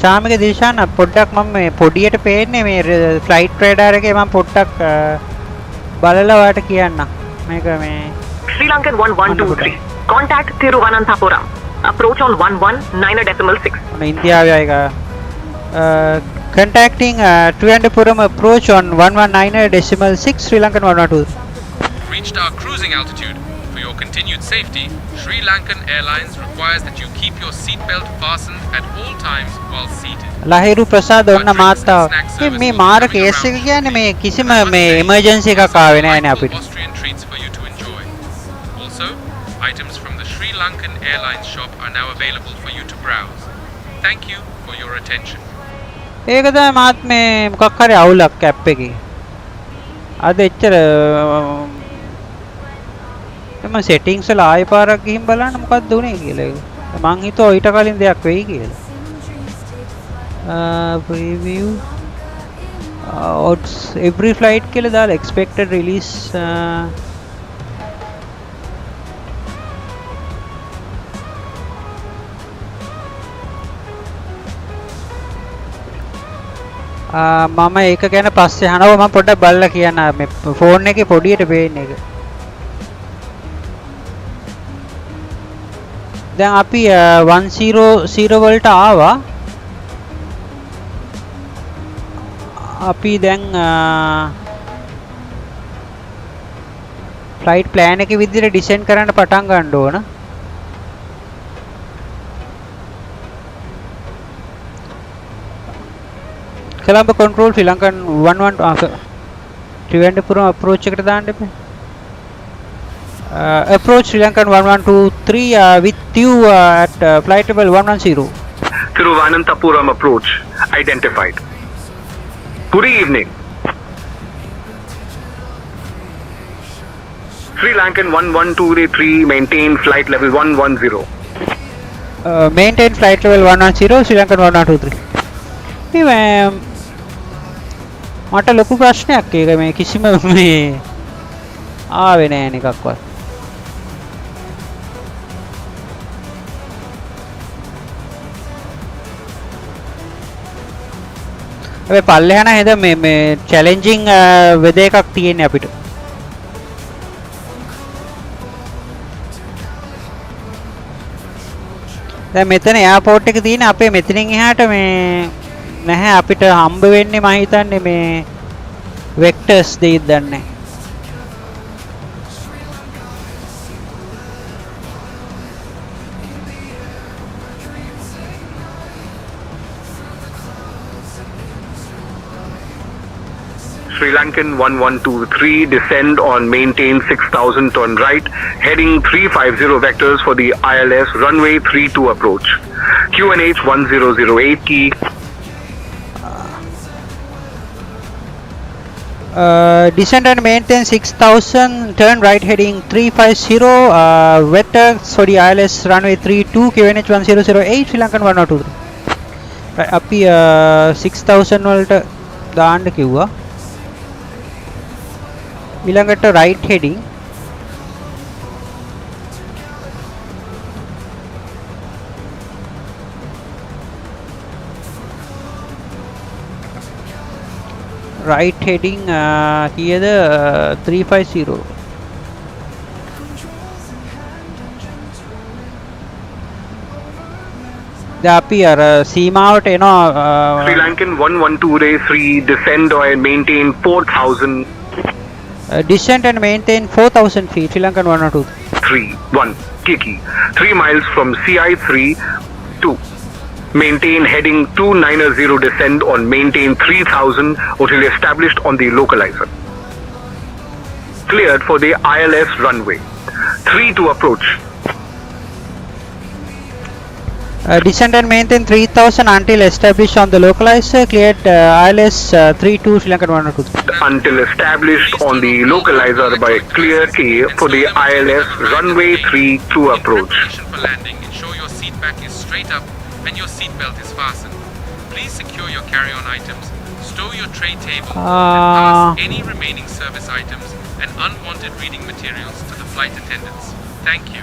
චාමික දිශාන පොඩ්ඩක් මම මේ පොඩියට පේන්නේ මේ ෆ්ලයිට් රේඩාර් එකේ මම පොඩ්ඩක් බලලා ඔයාලට කියන්න. මේක මේ Sri Lankan 1123. Contact Thiruvananthapuram. Approach on 119.6. ඔන්න ඉන්දියාවේ අයක contacting Trivandrum approach on 119.6 Sri Lankan 112. Reached our cruising altitude. For your continued safety, Sri Lankan Airlines requires that you keep your seatbelt fastened at all times while seated. Lahiru Prasad ඔන්න මාත්තාව. මේ මාර case එක කියන්නේ මේ කිසිම මේ එමර්ජන්සි එකක් ආවේ නැහැ නේ අපිට. Austrian treats for you to enjoy. Also, items from the Sri Lankan Airlines shop are now available for you to browse. Thank you for your attention. ඒක තමයි මාත් මේ මොකක් හරි අවුලක් ඇප් එකේ. අද එච්චර මම සෙටින්ග්ස් වල ආයෙ පාරක් ගිහින් බලන්න මොකක්ද උනේ කියලා. මං හිතුවා ඊට කලින් දෙයක් වෙයි කියලා. Preview odds every flight කියලා දාලා expected release මම ඒක ගැන පස්සේ අහනවා. මම පොඩ්ඩක් බලලා කියන්න මේ ෆෝන් එකේ පොඩියට පේන්නේ එක. දැන් අපි 100 වලට ආවා. අපි දැන් ෆ්ලයිට් ප්ලෑන් එකේ විදිහට ඩිසෙන්ඩ් කරන්න පටන් ගන්න ඕන. Colombo control Sri Lankan 11 Trivandrum approach එකට දාන්න එපා. Approach Sri Lankan 1123 with you at flight level 110. Thiruvananthapuram approach identified. Good evening. Sri Lankan 11283 maintain flight level 110. Maintain flight level 110 Sri Lankan 1123. මේ මට ලොකු ප්‍රශ්නයක් ඒක මේ කිසිම මේ ආවේ නැහැ නිකක්වත්. අපි පල්ලෙහාන හෙද මේ චැලෙන්ජින් වෙද එකක් තියෙන්නේ අපිට. දැන් මෙතන එයාපෝට් එක තියෙන අපේ මෙතනින් එහාට මේ නැහැ අපිට හම්බ වෙන්නේ මම හිතන්නේ මේ වෙක්ටර්ස් දෙයිද දන්නේ. Sri Lankan 1123 descend on maintain 6000 turn right heading 350 vectors for the ILS runway 32 approach. QNH 1008 key. Descend and maintain 6000 turn right heading 350 vectors for the ILS runway 32 QNH 1008 Sri Lankan 1123. අපි 6000 වලට දාන්න කිව්වා. ඊළඟට right heading කීයද 350. දැන් අපි අර සීමාවට එනවා. Sri Lankan 11283 descend and maintain 4000. Descend and maintain 4000 feet Sri Lankan 102. 31 Kiki 3 miles from CI3 2. Maintain heading 290 descend on maintain 3000 until established on the localizer. Cleared for the ILS runway. 3 to approach. Descend and maintain 3000 until established on the localizer. Cleared ILS 32 Sri Lankan 102. Until established on the localizer by clear key for the ILS runway 3 to approach. For landing, ensure your seat back is straight up and your seat belt is fastened. Please secure your carry-on items, stow your tray table, and pass any remaining service items and unwanted reading materials to the flight attendants. Thank you.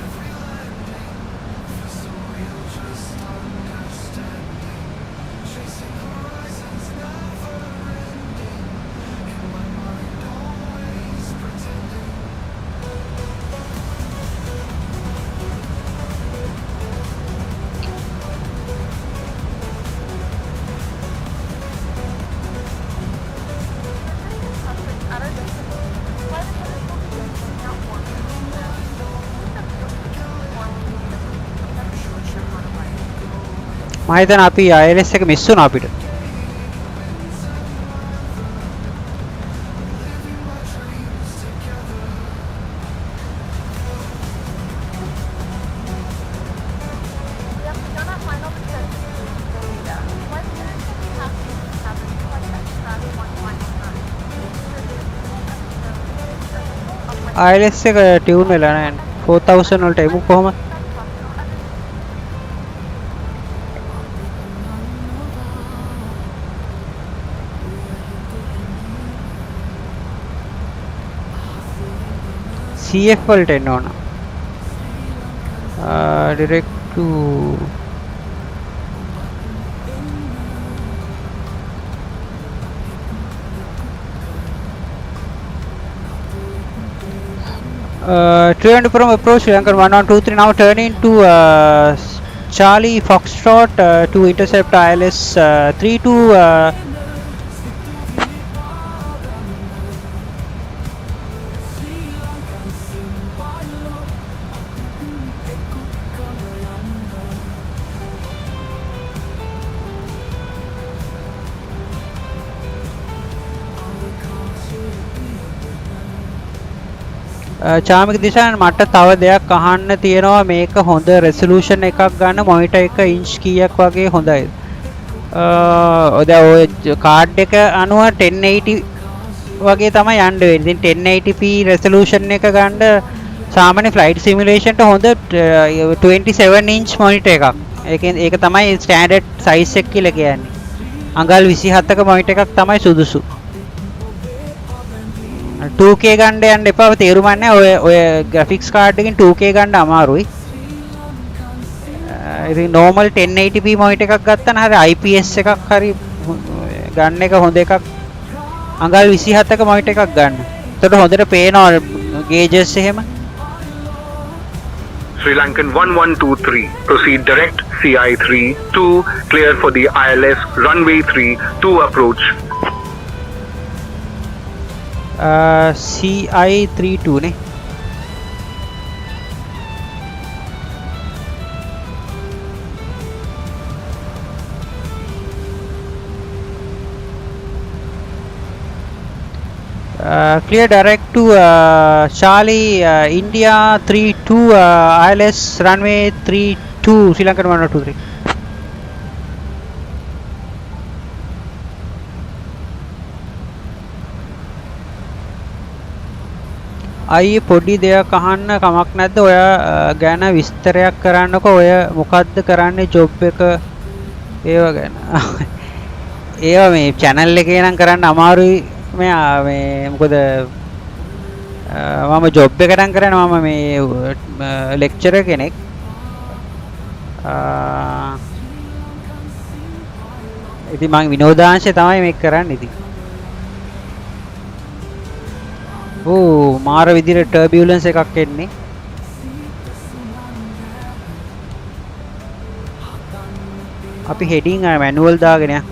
මම හිතන අපි ILS එක miss වුණා අපිට. ILS එක tune වෙලා නැහැ. 4000 වලට එමු කොහමද? CF වලට එන්න ඕන. direct to Trivandrum approach Lankan 1123 now turning to Charlie Foxtrot to intercept ILS 32 Chamika Dishan මට තව දෙයක් අහන්න තියෙනවා මේක හොඳ රෙසලූෂන් එකක් ගන්න මොනිටර් එක ඉන්ච් කීයක් වගේ හොඳයි දැන් ඔය කාඩ් එක අනුව 1080 වගේ තමයි යන්න වෙන්නේ. ඉතින් 1080p රෙසලූෂන් එක ගන්න සාමාන්‍ය ෆ්ලයිට් සිමුලේෂන් ට හොඳ 27 ඉන්ච් මොනිටර් එකක්. ඒක තමයි ස්ටෑන්ඩඩ් සයිස් එක කියලා කියන්නේ. අඟල් 27ක මොනිටර් එකක් තමයි සුදුසු. 2K ගන්න යන්න එපා. තේරුම් නැහැ ඔය ග්‍රැෆික්ස් කාඩ් එකෙන් 2K ගන්න අමාරුයි. ඉතින් normal 1080p මොනිටර් එකක් ගත්තා නම් හරි IPS එකක් හරි ගන්න එක හොඳ එකක්. අඟල් 27ක මොනිටර් එකක් ගන්න. එතකොට හොඳට පේනවා ගේජස් එහෙම. Sri Lankan 1123, proceed direct CI-32, clear for the ILS runway 32 approach. CI-32 නේ. Clear direct to Charlie India 32 ILS runway 32 Sri Lankan 1023. අයියේ පොඩි දෙයක් අහන්න කමක් නැද්ද? ඔය ගැන විස්තරයක් කරන්නකෝ. ඔය මොකද්ද කරන්නේ ජොබ් එක ඒව ගැන. ඒව මේ channel එකේ නම් කරන්න අමාරුයි. මේ මොකද මම ජොබ් එක නම් කරන්නේ මම මේ ලෙක්චරර් කෙනෙක්. ඉතින් මම විනෝදාංශය තමයි මේක කරන්නේ ඉතින්. මාර විදිහට ටර්බියුලන්ස් එකක් එන්නේ. අපි හෙඩින් මැනුවල් දාගෙන යන්න.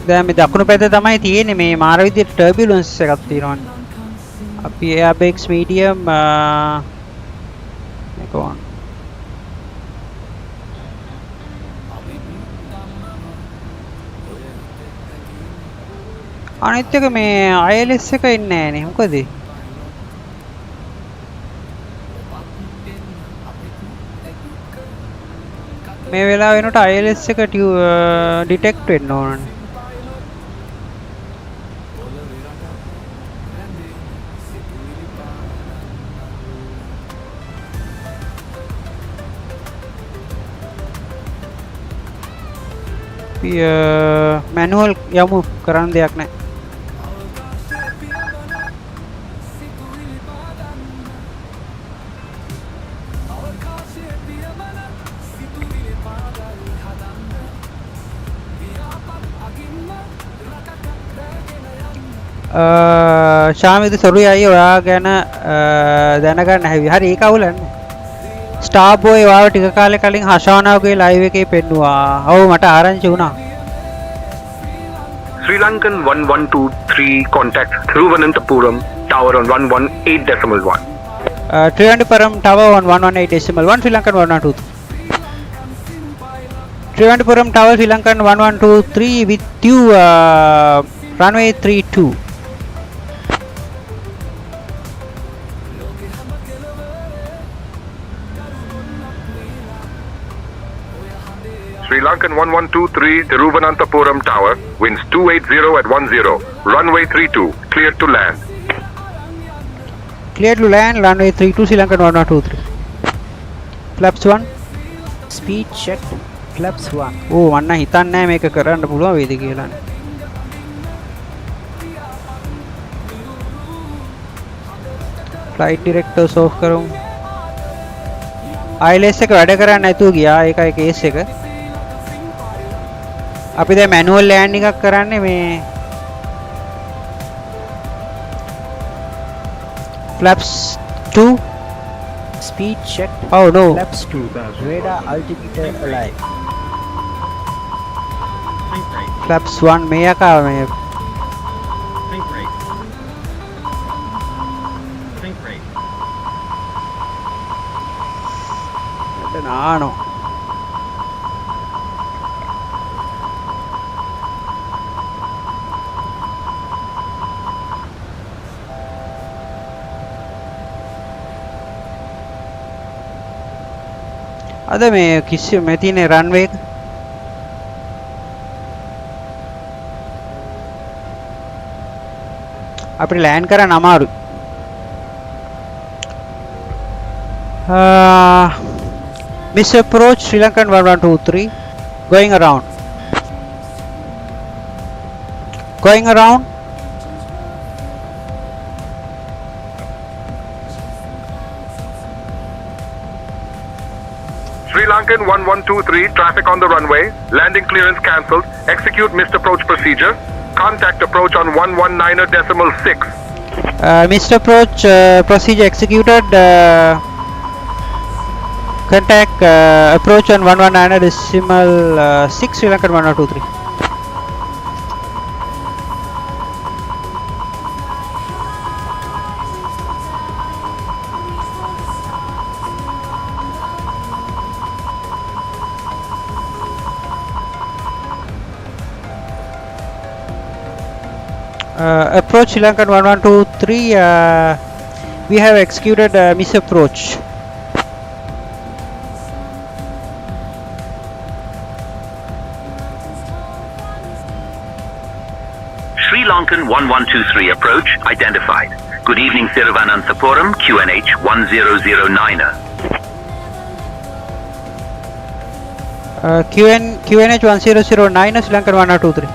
දැන් මේ දකුණු පැත්තේ තමයි තියෙන්නේ මේ මාර විදිහට ටර්බියුලන්ස් එකක් තියෙනවානේ. අපි එයාබෙක්ස් මීඩියම් මේක on. අනිත් එක මේ ILS එක එන්නේ නැහැ නේ. මොකද? මේ වෙලාව වෙනකොට ILS එක ඩිටෙක්ට් වෙන්න ඕනනේ. මැනුවල් යමු කරන්න දෙයක් නැහැ. ශාමිද සොරුයි අයියා ඔයා ගැන දැනගන්න හැවි. හරි ඒක අවුලන්නේ. ස්ටාර් බෝයි වාව ටික කාලෙ කලින් හෂානාගේ ලයිව් එකේ පෙන්නුවා. ඔව් මට ආරංචි වුණා. Sri Lankan 1123 contact Thiruvananthapuram tower on 118.1. Thiruvananthapuram tower on 118.1 Sri Lankan 1123. Thiruvananthapuram tower Sri Lankan 1123 with you runway 32. Sri Lankan 1123 Thiruvananthapuram tower winds 280 at 10. Runway 32 cleared to land. Clear to land runway 32 Sri Lankan 1123. Flaps 1. Speed checked. Flaps 1. ඕ මන්න හිතන්නේ නැහැ මේක කරන්න පුළුවන් වේද කියලා. Flight directors off කරමු. ILS එක වැඩ කරන්නේ නැතුව ගියා. ඒකයි කේස් එක. අපි දැන් මැනුවල් ලෑන්ඩින් එකක් කරන්නේ මේ flaps 2. Speed checked. Oh no. Flaps 2. Radar altimeter alive. flaps 1 මේ යකා මේ නානෝ අද මේ කිසි මේ තියෙන රන්වේ එක අපිට ලෑන්ඩ් කරන්න අමාරුයි. Miss approach Sri Lankan 1123 going around. Going around. Sri Lankan 1123 traffic on the runway. Landing clearance cancelled. Execute missed approach procedure. Contact approach on 119.6. Missed approach procedure executed. Contact approach on 119.6 Sri Lankan 1123. Approach Sri Lankan 1123. We have executed miss approach. Sri Lankan 1123 approach identified. Good evening Thiruvananthapuram, QNH 1009er. QNH 1009 Sri Lankan 1123.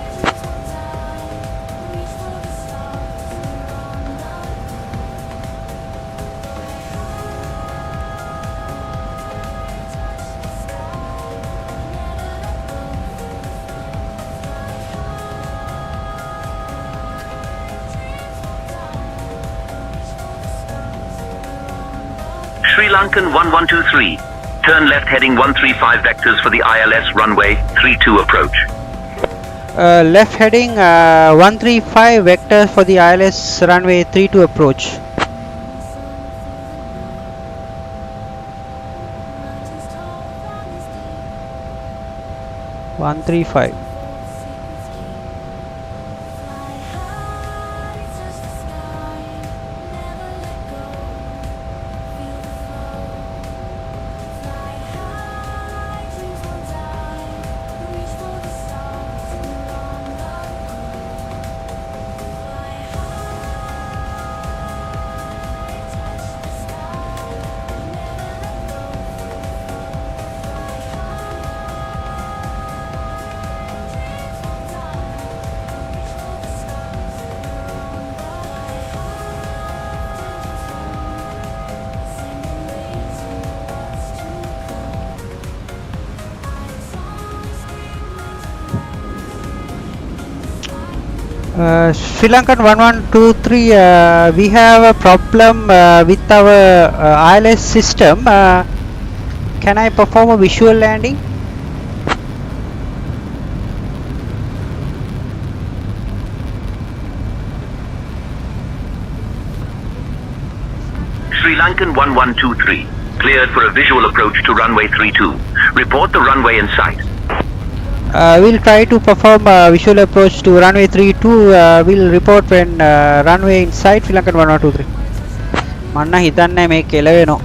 Sri Lankan 1123. Turn left heading 135 vectors for the ILS runway 32 approach. Left heading 135 vectors for the ILS runway 32 approach. One 35. Sri Lankan 1123, we have a problem with our ILS system. Can I perform a visual landing? Sri Lankan 1123, cleared for a visual approach to runway 32. Report the runway in sight. We'll try to perform a visual approach to runway 32. We'll report when runway in sight. Sri Lankan 1123. මන්න හිතන්නේ මේ කෙලවෙනවා.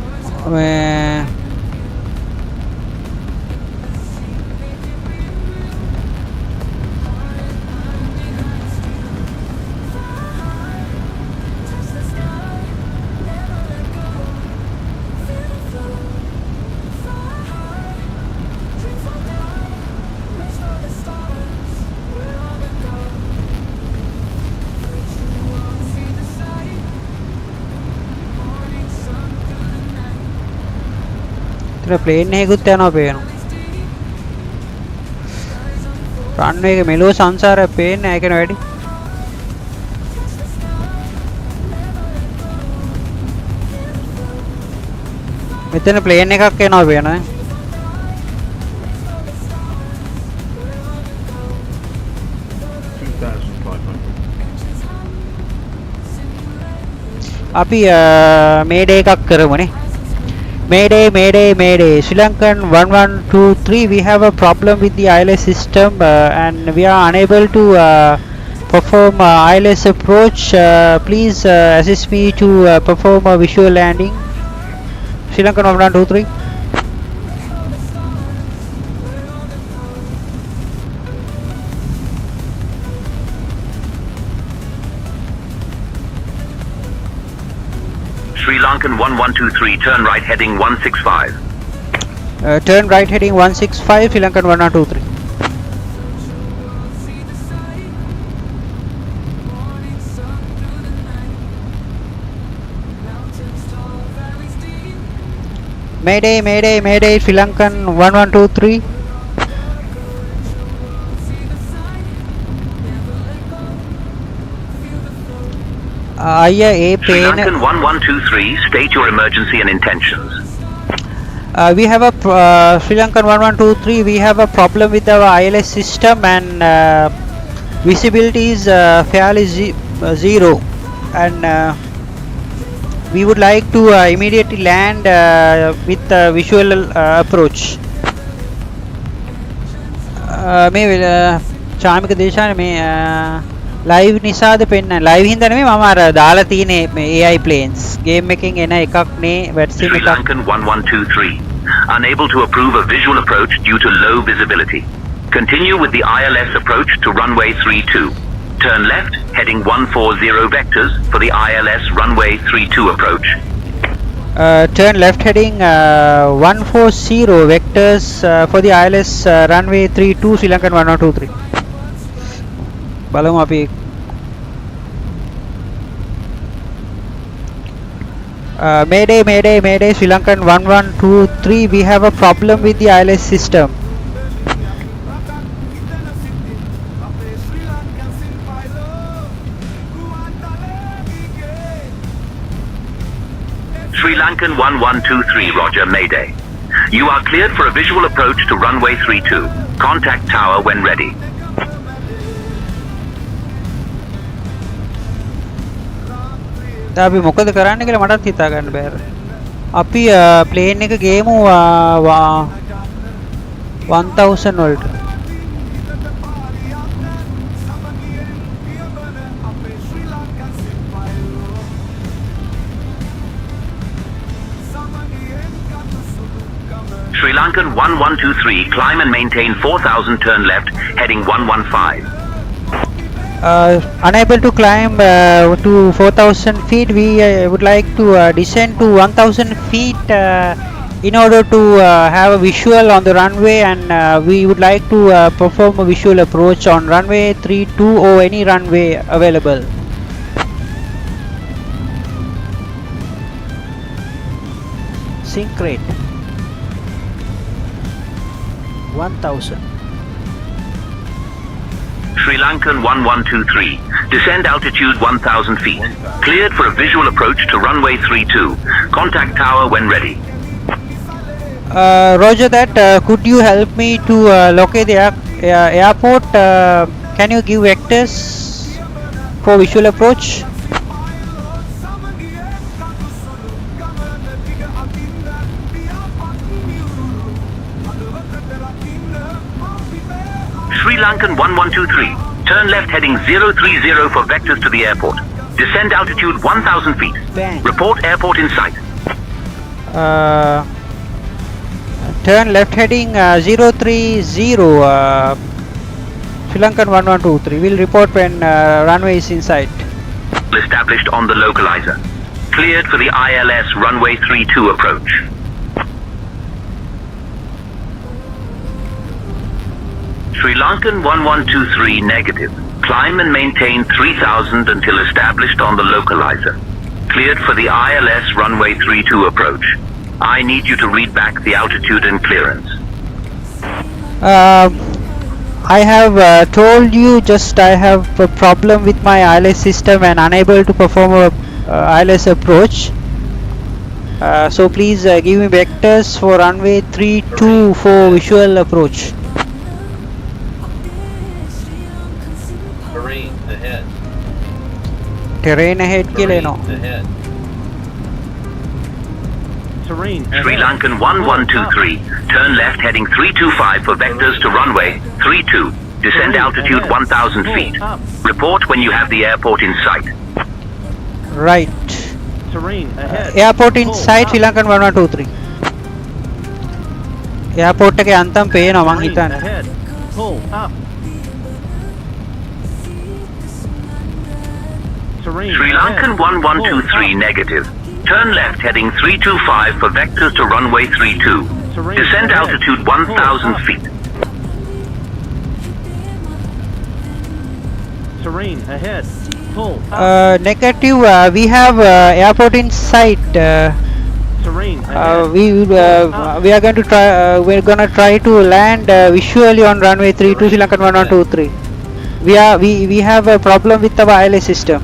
Plane එකකුත් යනවා පේනවා. රන්වේ එක මෙලෝ සංසාරය පේන්නේ නැහැ කියන වැඩි. මෙතන ප්ලේන් එකක් එනවා පේනවා. අපි මේඩේ එකක් කරමුනේ. Mayday, Mayday, Mayday. Sri Lankan 1123, we have a problem with the ILS system and we are unable to perform ILS approach. Please assist me to perform a visual landing. Sri Lankan 1123. Sri Lankan 1123, turn right heading 165. Turn right heading 165, Sri Lankan 1123. Mayday, Mayday, Mayday, Sri Lankan 1123. Sri Lankan 1123, state your emergency and intentions. We have a Sri Lankan 1123. We have a problem with our ILS system and visibility is fairly zero, and we would like to immediately land with a visual approach. මේ චාමික දේශානේ මේ live නිසාද පෙන්න live හින්දා නෙමෙයි මම අර දාලා තියෙන්නේ මේ AI planes game එකකින් එන එකක් නේ වැට්සිම් Sri එකක්. Lankan 1123, unable to approve a visual approach due to low visibility. Continue with the ILS approach to runway 32. Turn left heading 140 vectors for the ILS runway 32 approach. Turn left heading 140 vectors for the ILS runway 32 Sri Lankan 1123. බලමු අපි Mayday, Mayday, Mayday, Sri Lankan 1123. We have a problem with the ILS system. Sri Lankan 1123, roger, Mayday. You are cleared for a visual approach to runway 32. Contact tower when ready. අපි මොකද කරන්න කියලා මටත් හිතා ගන්න බැහැ. අපි ප්ලේන් එක ගේමු 1000 වලට. Sri Lankan 1123, climb and maintain 4000, turn left, heading 115. Unable to climb to 4000 feet. We would like to descend to 1000 feet in order to have a visual on the runway, and we would like to perform a visual approach on runway 32 or any runway available. Sync rate 1000. Sri Lankan 1123. Descend altitude 1000 feet. Cleared for a visual approach to runway 32. Contact tower when ready. Roger that. Could you help me to locate the airport? Can you give vectors for visual approach? Sri Lankan 1123. Turn left heading 030 for vectors to the airport. Descend altitude 1000 feet. Bang. Report airport in sight. Turn left heading 030. Sri Lankan 1123. We'll report when runway is in sight. Established on the localizer. Cleared for the ILS runway 32 approach. Sri Lankan 1123 negative. Climb and maintain 3000 until established on the localizer. Cleared for the ILS runway 32 approach. I need you to read back the altitude and clearance. I have told you just I have a problem with my ILS system and unable to perform a ILS approach. So please give me vectors for runway 32 for visual approach. Terrain ahead කියලා එනවා. Sri Lankan 1123. Turn left heading 325 for vectors to runway 32. Descend altitude 1000 feet. Report when you have the airport in sight. Right. Airport in sight Sri Lankan 1123. Airport එකේ අන්තම් පේනවා මං හිතන්නේ. Sri Lankan 1123 negative. Turn left heading 325 for vectors to runway 32. Descend altitude 1000 feet. Terrain ahead. Pull. Negative. We have airport in sight. Terrain We are going to try. We're gonna try to land visually on runway 32 Sri Lankan 1123. We have a problem with our ILS system.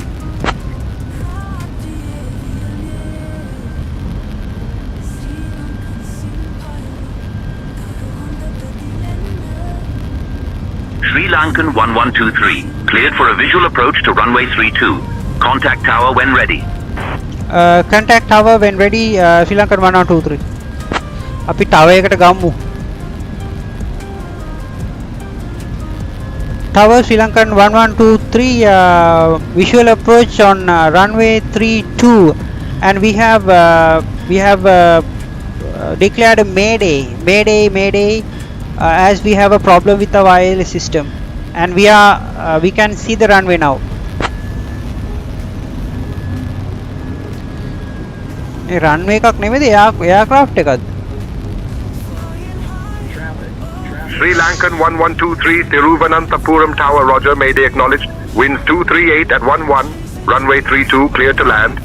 Sri Lankan 1123. Cleared for a visual approach to runway 32. Contact tower when ready. Contact tower when ready. Sri Lankan 1123. අපි tower එකට ගමු. Tower Sri Lankan 1123. Visual approach on runway 32, and we have declared a mayday. As we have a problem with our ILS system, and we can see the runway now. Runway එකක් නෙමෙයිද aircraft එකක්ද? Sri Lankan 1123 Thiruvananthapuram Tower, roger, mayday acknowledged. Winds 238 at 11. Runway 32 clear to land.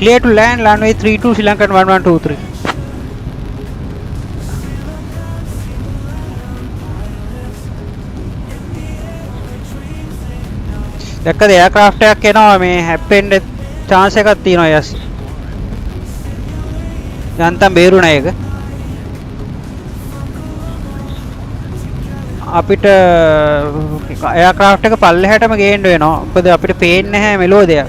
Clear to land runway 32 Sri Lankan 1123. දැක්කද aircraft එකක් එනවා මේ හැප්පෙන්න chance එකක් තියෙනවා යස්. යන්තම් බේරුණා ඒක. අපිට aircraft එක පල්ලෙහාටම ගේන්න වෙනවා. මොකද අපිට පේන්නේ නැහැ මෙලෝ දෙයක්.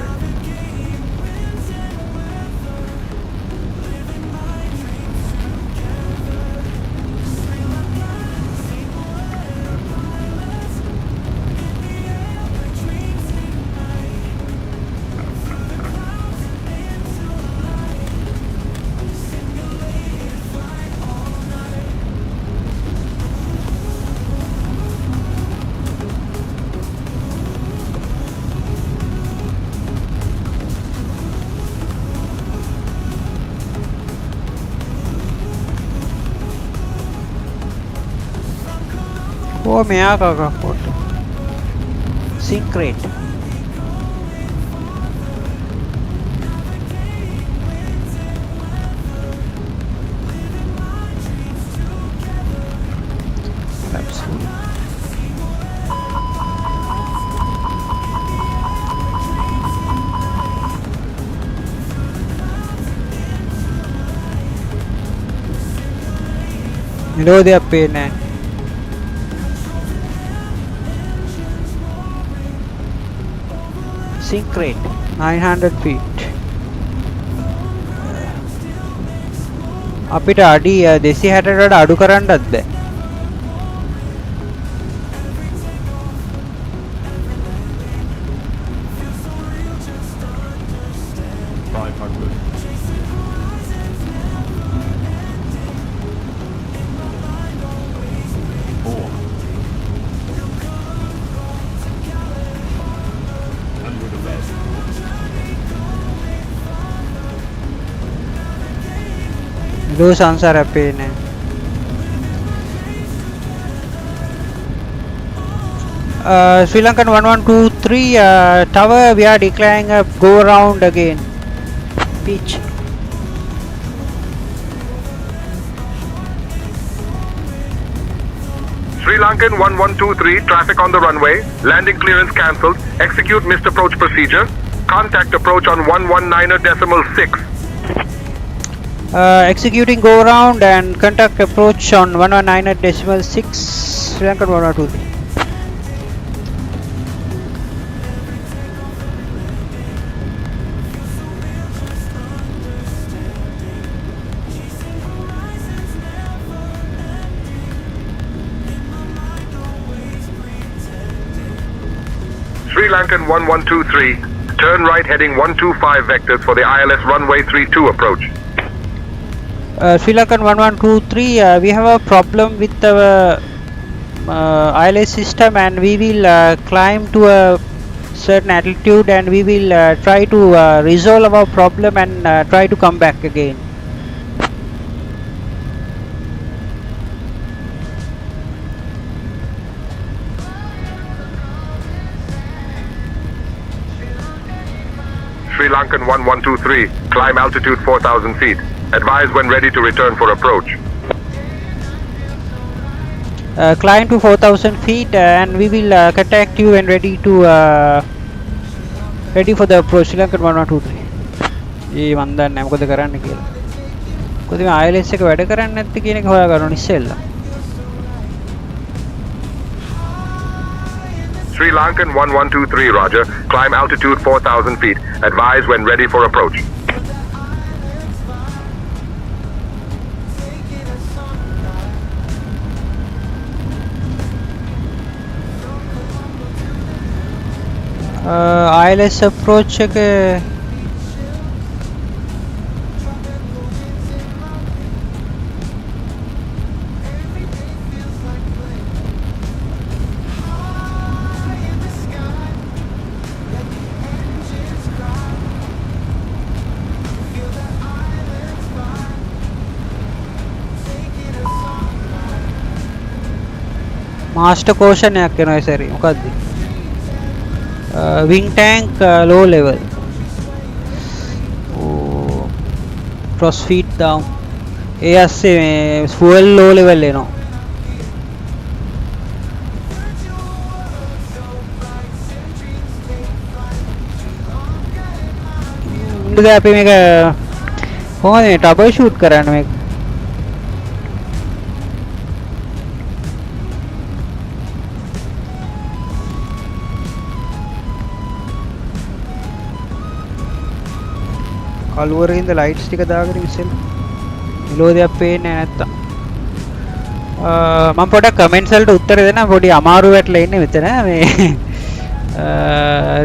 Oh, මෙයා කකා ෆොටෝ. Secret. මෙලෝදියක් පේන්නේ නැහැ. Sink rate 900 feet. අපිට අඩි 260ට වඩා අඩු කරන්නත් බෑ. Low සංසාරයක් පේන්නේ. Sri Lankan 1123 tower, we are declaring a go around again. pitch Sri Lankan 1123, traffic on the runway. Landing clearance cancelled. Execute missed approach procedure. Contact approach on 119.6. Executing go around and contact approach on 119.6. Sri Lankan 1123. Sri Lankan 1123, turn right heading 125 vectors for the ILS runway 32 approach. Sri Lankan 1123, we have a problem with our ILS system, and we will climb to a certain altitude, and we will try to resolve our problem and try to come back again. Sri Lankan 1123, climb altitude 4,000 feet. Advise when ready to return for approach. Climb to 4,000 feet and we will contact you when ready to ready for the approach. Sri Lankan 1123. ඒ මන් දන්නේ මොකද කරන්න කියලා. කොහොමද මේ ILS එක වැඩ කරන්නේ නැත්තේ කියන එක හොයාගන්න ඉස්සෙල්ලා. Sri Lankan 1123, roger. Climb altitude 4,000 feet. Advise when ready for approach. ILS approach එක master caution එකක් වෙනවා ඒ සැරේ. මොකද්ද? Wing tank low level. Oh, cross feet down. ඒ ඇස්සේ මේ fuel low level එනවා. ඉතින් අපි මේක කොහොමද මේ ටබල් ෂූට් කරන්නේ මේක? කළුවරින්ද ලයිට්ස් ටික දාගෙන ඉස්සෙල්ලා මෙලෝදියක් පේන්නේ නැත්තම් මම පොඩක් කමෙන්ට්ස් වලට උත්තර දෙන්න පොඩි අමාරු වැටලා ඉන්නේ මෙතන මේ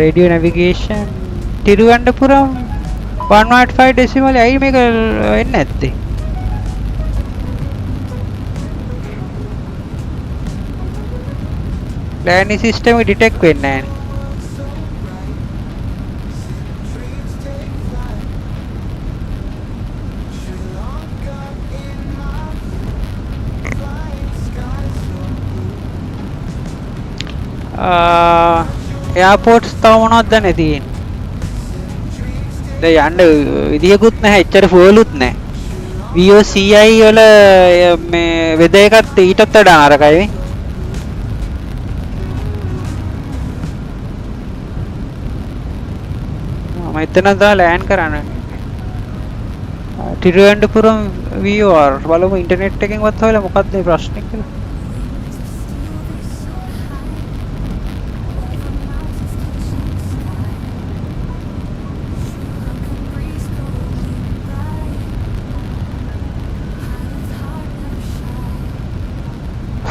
රේඩියෝ නැවිගේෂන් තිරුවනන්තපුරම් 105 ඩෙසිමල් ඇයි මේක එන්නේ නැත්තේ ලෑන්ඩින් සිස්ටම් එක ඩිටෙක්ට් වෙන්නේ නැහැ එයාපෝට්ස් තව මොනවද දැන් තියෙන්නේ දැන් යන්න විදියකුත් නැහැ එච්චර ෆෝලුත් නැහැ VOCI වල මේ වෙද එකත් ඊටත් වඩා නරකයි මම එතන දා ලෑන්ඩ් කරන්න තිරුවනන්තපුරම් VOR බලමු ඉන්ටර්නෙට් එකෙන්වත් හොයලා මොකක්ද මේ ප්‍රශ්නේ කියලා.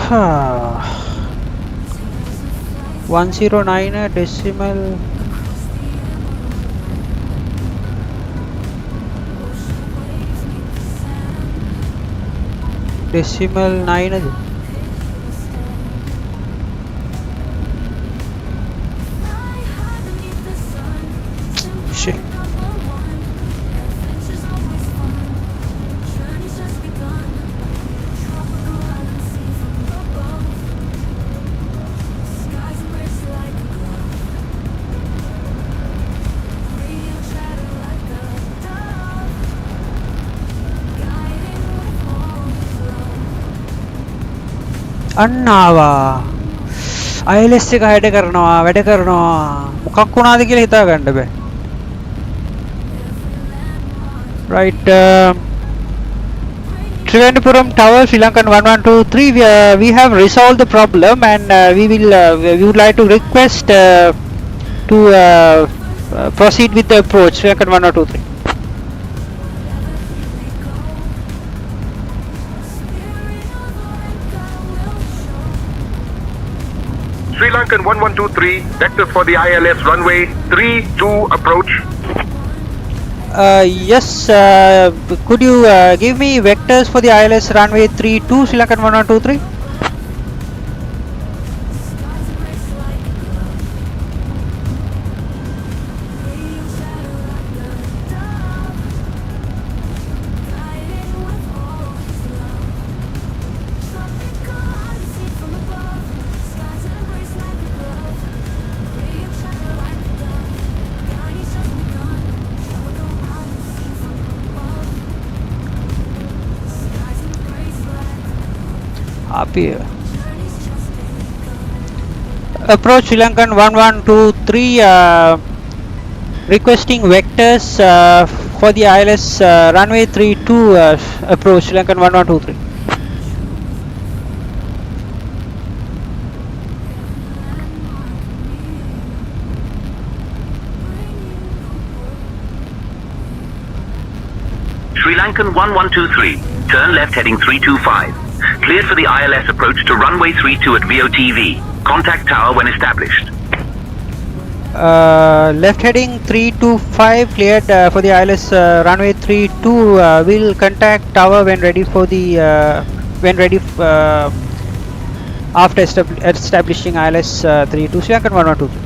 Huh. 109 decimal decimal 9 ද shit අන්න ආවා ILS එක වැඩ කරනවා මොකක් වුණාද කියලා හිතා ගන්න බෑ right Trivandrum Tower Sri Lankan 1123 we have resolved the problem and we would like to request to proceed with the approach Sri Lankan 1123 Sri Lankan 1123, vectors for the ILS runway 32 approach. Yes, could you give me vectors for the ILS runway 32 Sri Lankan 1123? Up here. Approach Sri Lankan 1123 requesting vectors for the ILS runway 32 approach Sri Lankan 1123 Sri Lankan 1123, turn left heading 325. Cleared for the ILS approach to runway 32 at VOTV. Contact tower when established. left heading 325 cleared for the ILS runway 32 will contact tower when ready for the after establishing ILS 32 Sri Lankan 1123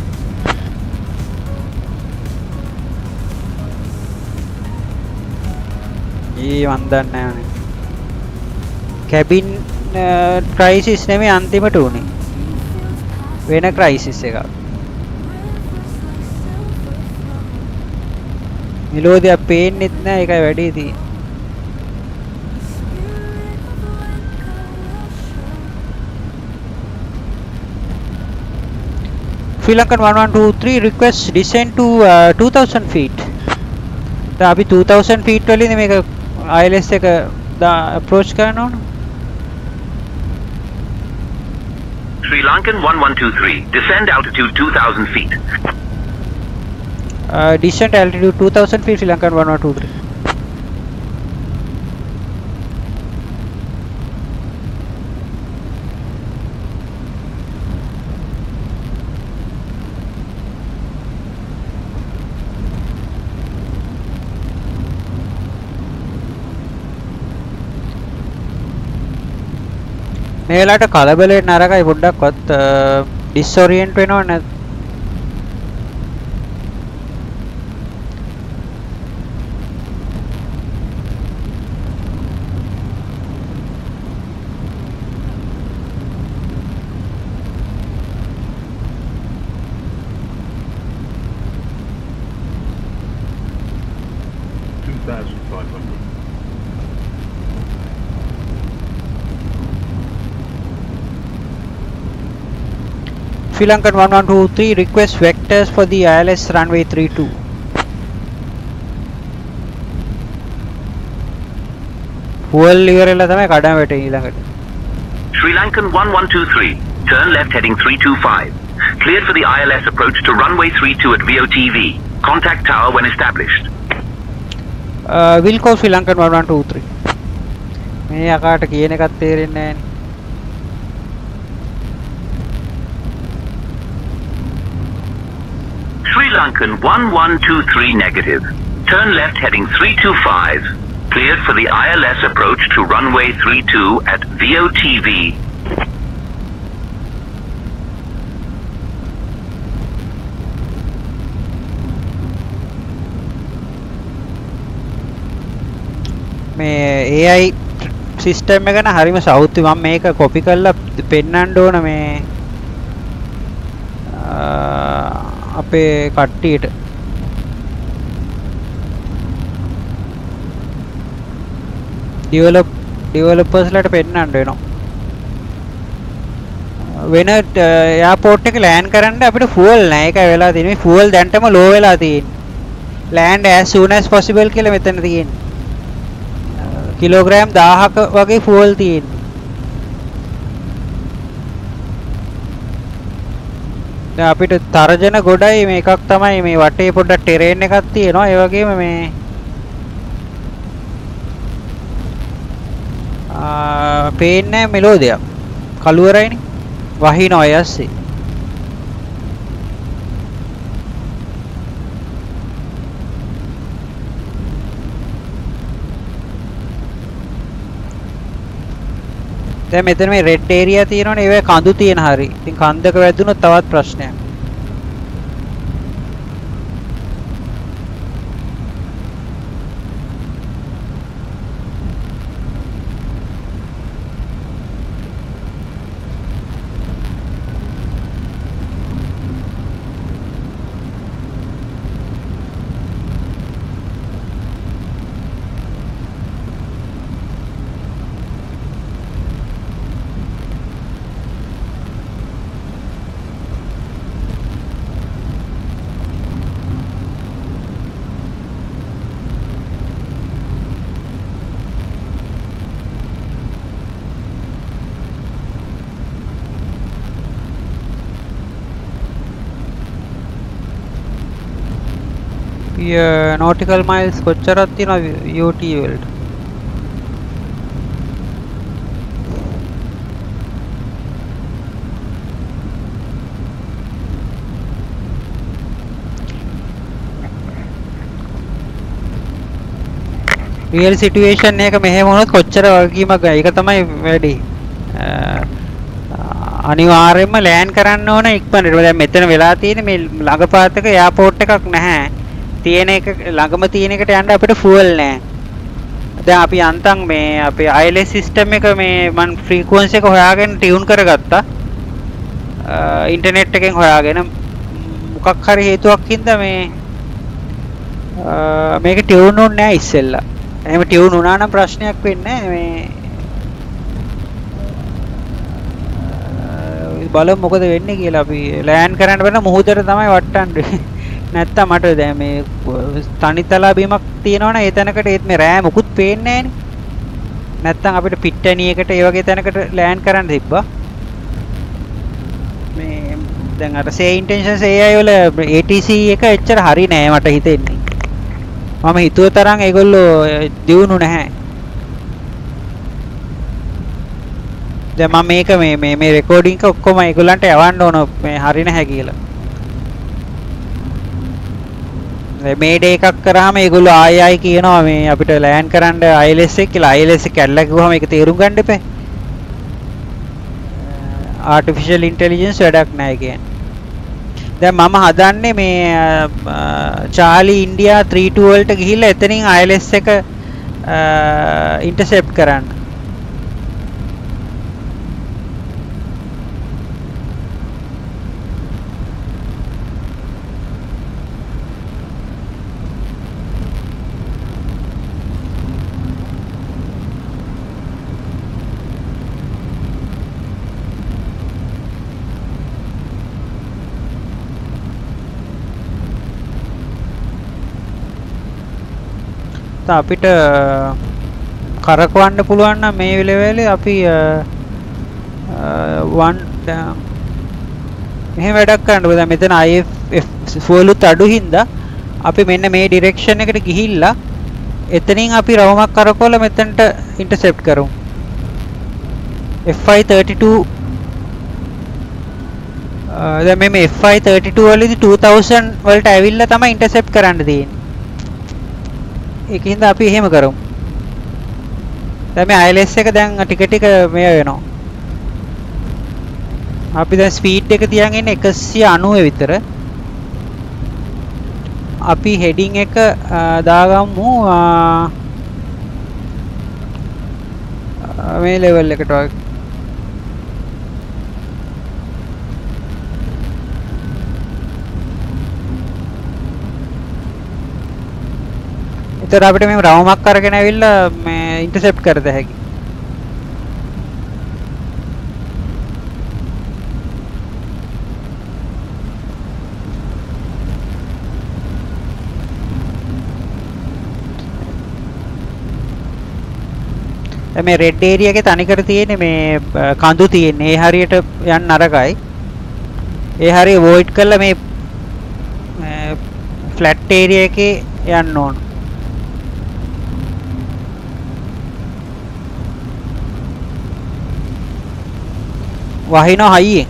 ඒ වන්දන්න නැහැ cabin crisis නෙමෙයි අන්තිමට උනේ වෙන crisis එකක් මෙලෝදියක් පේන්නෙත් නැහැ ඒකයි වැඩේ තියෙන්නේ Sri Lankan 1123 request descend to 2000 feet දැන් අපි 2000 feet වලින් මේක ILS එක approach කරන්න ඕන Sri Lankan 1123, descend altitude 2000 feet. Descent altitude 2000 feet Sri Lankan 1123 මේ වෙලාවට කලබලේ නරකයි පොඩ්ඩක්වත් ඩිස්օරියන්ට් වෙනව නැත් Sri Lankan 1123 request vectors for the ILS runway 32 Sri Lankan 1123, turn left heading 325. Cleared for the ILS approach to runway 32 at VOTV. Contact tower when established. Sri Lankan 1123 request vectors for the ILS runway 32 Sri Lankan 1123, fuel ඉවරලා තමයි කඩම වැටෙන්නේ ඊළඟට. Sri Lankan 1123, turn left heading 325. Cleared for the ILS approach to runway 32 at VOTV. Contact tower when established. Will call Sri Lankan 1123. මේ අකාට කියන එකක් තේරෙන්නේ නැහැ. Sri Lankan 1123 negative. Turn left heading 325. Cleared for the ILS approach to runway 32 at VOTV. මේ AI system එක ගැන හරිම සෞත්වි. මම මේක කොපි කරලා පෙන්නන්න ඕන මේ අපේ කට්ටියට. ඩෙවලොපර්ස් ලට පෙන්නන්න වෙනවා. වෙන එයාපෝට් එක ලෑන්ඩ් කරන්න අපිට ෆුවල් නැහැ. ඒකයි වෙලා තියෙන්නේ. මේ ෆුවල් දැන්ටම ලෝ වෙලා තියෙන්නේ. land as soon as possible කියලා මෙතන තියෙන්නේ. කිලෝග්‍රෑම් 1000ක වගේ ෆුවල් තියෙන්නේ. දැන් අපිට තරජන ගොඩයි මේ එකක් තමයි මේ වටේ පොඩ්ඩක් ටෙරේන් එකක් තියෙනවා. ඒ වගේම මේ පේන්නේ මෙලෝදයක්. කළුවරයිනේ. වහිනවා යස්සේ. දැන් මෙතන මේ රෙඩ් ඒරියා තියෙනවනේ ඒවැ කඳු තියෙන හරි. ඉතින් කන්දක වැදුනොත් තවත් ප්‍රශ්නයක්. nautical miles කොච්චරක් තියෙනවද UT වලට? real situation එක මෙහෙම වුණොත් කොච්චර වගකීමක් ගන්න. ඒක තමයි වැඩි. අනිවාර්යයෙන්ම ලෑන්ඩ් කරන්න ඕන ඉක්මනට. දැන් මෙතන වෙලා තියෙන්නේ මේ ළඟපාතක එයාපෝට් එකක් නැහැ. තියෙන එක ළඟම තියෙන එකට යන්න අපිට ෆුවල් නැහැ. දැන් අපි අන්තම් මේ අපේ ILS සිස්ටම් එක මේ මම ෆ්‍රීකවන්සි එක හොයාගෙන ටියුන් කරගත්තා. ඉන්ටර්නෙට් එකෙන් හොයාගෙන මොකක් හරි හේතුවක් හින්දා මේ මේක ටියුන් වුනේ නැහැ ඉස්සෙල්ලා. එහෙම ටියුන් වුණා නම් ප්‍රශ්නයක් වෙන්නේ නැහැ. මේ බලමු මොකද වෙන්නේ කියලා. අපි ලෑන්ඩ් කරන්න බෑ මොහොතට තමයි වට්ටන්නේ. නැත්තම් මට දැන් මේ තනිතලා බීමක් තියෙනවනේ ඒ තැනකට ඒත් මේ රෑ මොකුත් පේන්නේ නැහනේ. නැත්තම් අපිට පිට්ටනියකට ඒ වගේ තැනකට ලෑන්ඩ් කරන්න තිබ්බා. මේ දැන් අර say intentions AI වල ATC එක එච්චර හරි නෑ මට හිතෙන්නේ. මම හිතුව තරම් ඒගොල්ලෝ දියුණු නැහැ. දැන් මම මේක මේ රෙකෝඩින්గ్ එක ඔක්කොම ඒගොල්ලන්ට යවන්න ඕන මේ හරි නැහැ කියලා. මේ ඩේ එකක් කරාම ඒගොල්ලෝ ආයි කියනවා මේ අපිට ලෑන්ඩ් කරන්න ILS එක කියලා. ILS එක කැඩලා කිව්වම ඒක තේරුම් ගන්න එපා. ආටිෆිෂල් ඉන්ටෙලිජන්ස් වැඩක් නැහැ කියන්නේ. දැන් මම හදන්නේ මේ චාලි ඉන්දියා 32 වලට ගිහිල්ලා එතනින් ILS එක ඉන්ටර්සෙප්ට් කරන්න. අපිට කරකවන්න පුළුවන් නම් මේ ලෙවලේ අපි 1 මෙහෙම වැඩක් කරන්න ඕනේ. දැන් මෙතන IF ෆුවලුත් අඩු හින්දා අපි මෙන්න මේ ඩිරෙක්ෂන් එකට ගිහිල්ලා එතනින් අපි රවුමක් කරකවලා මෙතනට ඉන්ටර්සෙප්ට් කරමු. FI32 දැන් මේ FI32 වලදී 2000 වලට ඇවිල්ලා තමයි ඉන්ටර්සෙප්ට් කරන්න තියෙන්නේ. ඒකින්ද අපි එහෙම කරමු. දැන් මේ ILS එක දැන් ටික ටික මේ වෙනවා. අපි දැන් ස්පීඩ් එක තියන් ඉන්නේ 190 විතර. අපි හෙඩින් එක දාගමු මේ ලෙවල් එකට වගේ. ඒතර අපිට මේ රවුමක් අරගෙන ඇවිල්ලා මේ ඉන්ටර්සෙප්ට් කරද හැකි. මේ රෙඩ් ඒරියා එකේ තනිකර තියෙන්නේ මේ කඳු තියෙන්නේ. ඒ හරියට යන්න අරගයි. ඒ හරිය වොයිඩ් කරලා මේ ෆ්ලැට් ඒරියා එකේ යන්න ඕන. වහිනවා හයියෙන්.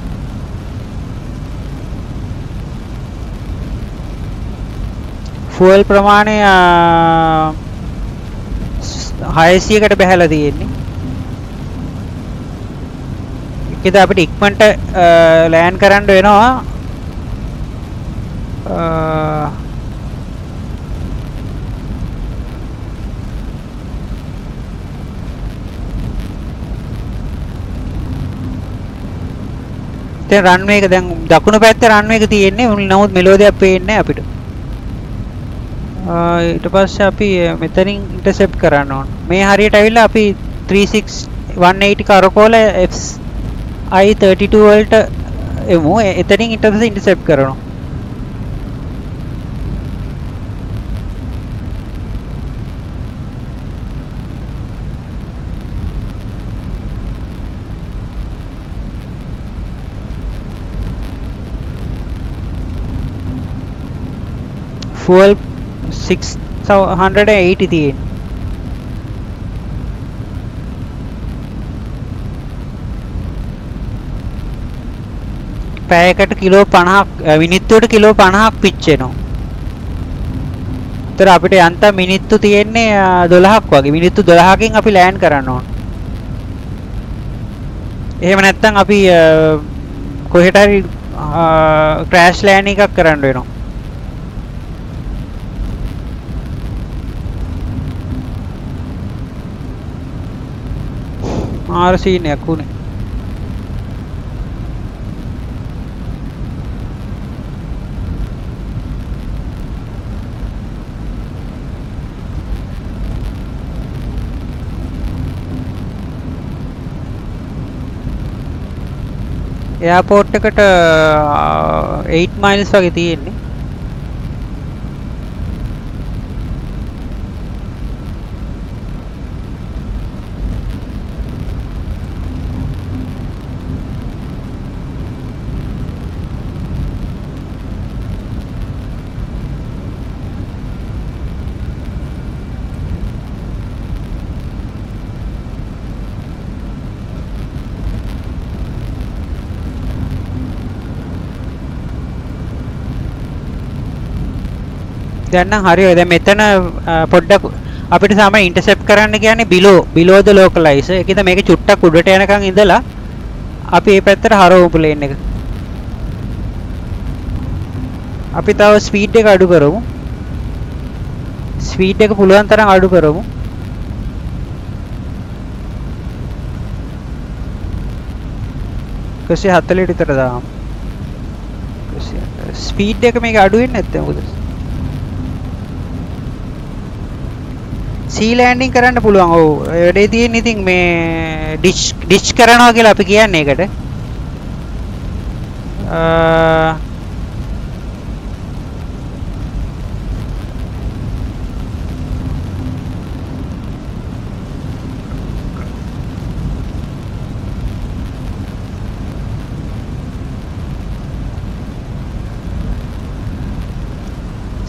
ෆුවල් ප්‍රමාණය 600කට බහැලා තියෙන්නේ. ඒකද අපිට ඉක්මනට ලෑන්ඩ් කරන්න වෙනවා. දැන් රන්වේ එක දැන් දකුණු පැත්තේ රන්වේ එක තියෙන්නේ. නමුත් මෙලෝදියක් පේන්නේ නැහැ අපිට. ඊට පස්සේ අපි මෙතනින් ඉන්ටර්සෙප්ට් කරන්න ඕන. මේ හරියට ඇවිල්ලා අපි 180 කරකෝල FI32 වලට එමු. එතනින් ඉන්ටර්සෙප්ට් කරනවා. fuel 680 තියෙන. පැයකට කිලෝ 50ක් මිනිත්තුවට කිලෝ 50ක් පිච්චෙනවා. ඒතර අපිට යන්තම් මිනිත්තු තියෙන්නේ 12ක් වගේ. මිනිත්තු 12කින් අපි ලෑන්ඩ් කරන්න ඕන. එහෙම නැත්නම් අපි කොහෙට හරි ක්‍රෑෂ් ලෑන්ඩින් එකක් කරන්න වෙනවා. මාර සීන් එකක් උනේ. එයාපෝට් එකට 8 miles වගේ තියෙන්නේ. දැන් නම් හරියයි. දැන් මෙතන පොඩ්ඩක් අපිට සාමාන්‍ය ඉන්ටර්සෙප්ට් කරන්න කියන්නේ below the localizer. ඒකද මේක චුට්ටක් උඩට යනකම් ඉඳලා අපි මේ පැත්තට හරවමු ප්ලේන් එක. අපි තව ස්පීඩ් එක අඩු කරමු. ස්පීඩ් එක පුළුවන් තරම් අඩු කරමු. කසේ 40 විතර දාමු. ස්පීඩ් එක මේක අඩු වෙන්නේ නැත්නම් මොකද? සී ලෑන්ඩින් කරන්න පුළුවන්. ඔව් වැඩේ තියෙන්නේ ඉතින් මේ ඩිච් කරනවා කියලා අපි කියන්නේ ඒකට.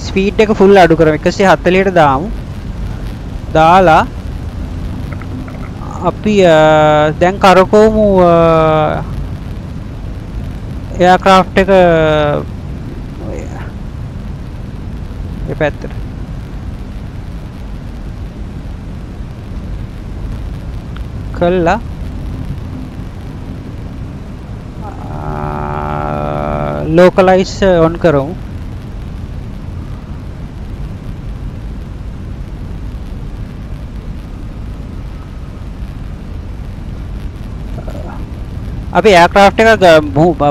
ස්පීඩ් එක ෆුල් අඩු කරමු 140ට දාමු. දාලා අපි දැන් කරකවමු එයාක්‍රාෆ්ට් එක ඒ පැත්තට. කළා localize on කරමු. අපි එයාක්‍රාෆ්ට් එක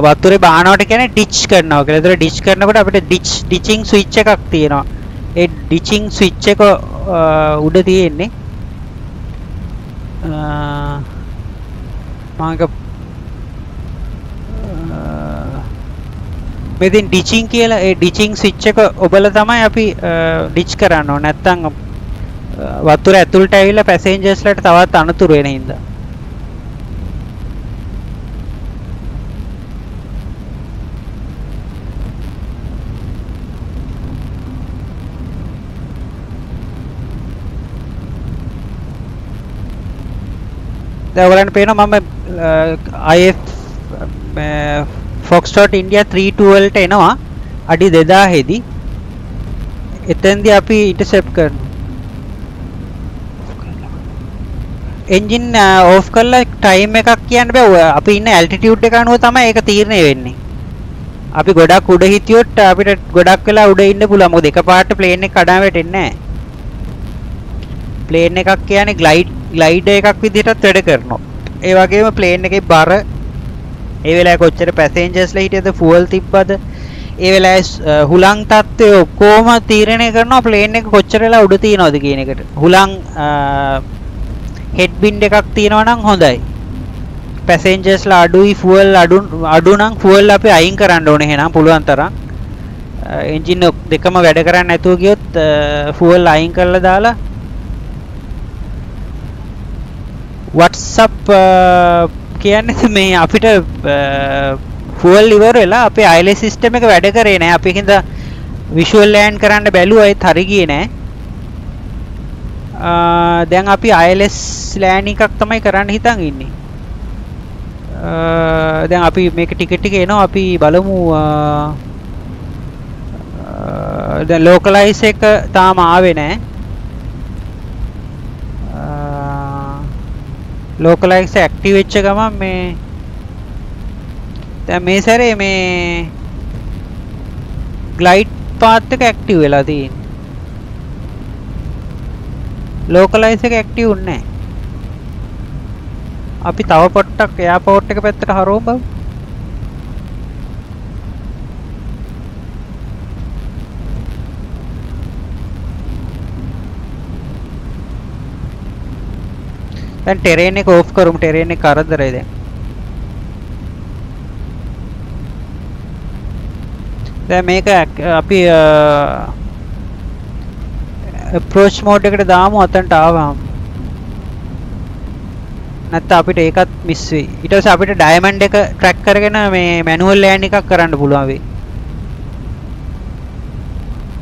වතුරේ බානවට කියන්නේ ඩිච් කරනවා කියලා. ඒතර ඩිච් කරනකොට අපිට ඩිචින් ස්විච් එකක් තියෙනවා. ඒ ඩිචින් ස්විච් එක උඩ තියෙන්නේ මාක මෙතෙන් ඩිචින් කියලා ඒ ඩිචින් ස්විච් එක ඔබලා තමයි අපි ඩිච් කරන්න ඕනේ. නැත්තම් වතුර ඇතුළට ඇවිල්ලා පැසෙන්ජර්ස්ලාට තවත් අනතුරු වෙන හින්දා. දැන් ඔයගලන්ට පේනවා මම IF Foxtrot India 32 වලට එනවා අඩි 2000 දී. එතෙන්දී අපි ඉන්ටර්සෙප්ට් කරනවා. එන්ජින් ඕෆ් කරලා ටයිම් එකක් කියන්න බෑ. අපි ඉන්න ඇල්ටිටියුඩ් එක අනුව තමයි ඒක තීරණය වෙන්නේ. අපි ගොඩක් උඩ හිටියොත් අපිට ගොඩක් වෙලා උඩ ඉන්න පුළුවන්. මොකද එකපාරට ප්ලේන් එක කඩාම වැටෙන්නේ නැහැ. ප්ලේන් එකක් කියන්නේ ග්ලයිඩර් එකක් විදිහටත් වැඩ කරනවා. ඒ වගේම ප්ලේන් එකේ බර ඒ වෙලාවේ කොච්චර පැසෙන්ජර්ස්ලා හිටියද ෆුවල් තිබ්බද ඒ වෙලාවේ හුලං තත්ත්වය ඔක්කොම තීරණය කරනවා ප්ලේන් එක කොච්චර වෙලා උඩ තියනවද කියන එකට. හුලං හෙඩ් බින්ඩ් එකක් තියෙනවා නම් හොඳයි. පැසෙන්ජර්ස්ලා අඩුයි ෆුවල් අඩු නම් ෆුවල් අපි අයින් කරන්න ඕනේ එහෙනම් පුළුවන් තරම්. එන්ජින් දෙකම වැඩ කරන්නේ නැතුව ගියොත් ෆුවල් අයින් කරලා දාලා WhatsApp කියන්නේ මේ අපිට ෆුවල් ඉවර වෙලා අපේ ILS සිස්ටම් එක වැඩ කරේ නැහැ. අපි හින්දා විෂුවල් ලෑන්ඩ් කරන්න බැලුවා ඒත් හරි ගියේ නැහැ. දැන් අපි ILS ලෑන්ඩ් එකක් තමයි කරන්න හිතන් ඉන්නේ. දැන් අපි මේක ටික එනවා අපි බලමු. දැන් ලෝකලයිස් එක තාම ආවේ නැහැ. ලෝකලයිස් ඇක්ටිව් වෙච්ච ගමන් මේ දැන් මේ සැරේ මේ ග්ලයිඩ් පාත් එක ඇක්ටිව් වෙලා තියෙන්නේ. ලෝකලයිස් එක ඇක්ටිව් නැහැ. අපි තව පොට්ටක් එයාපෝට් එක පැත්තට හරවමු බං. දැන් ටෙරේන් එක ඕෆ් කරමු. ටෙරේන් එක කරදරයි දැන්. දැන් මේක අපි approach mode එකට දාමු අතන්ට ආවම. නැත්නම් අපිට ඒකත් මිස් වෙයි. ඊට පස්සේ අපිට ඩයමන්ඩ් එක ට්‍රැක් කරගෙන මේ මැනුවල් ලෑන්ඩ් එකක් කරන්න පුළුවන් වෙයි.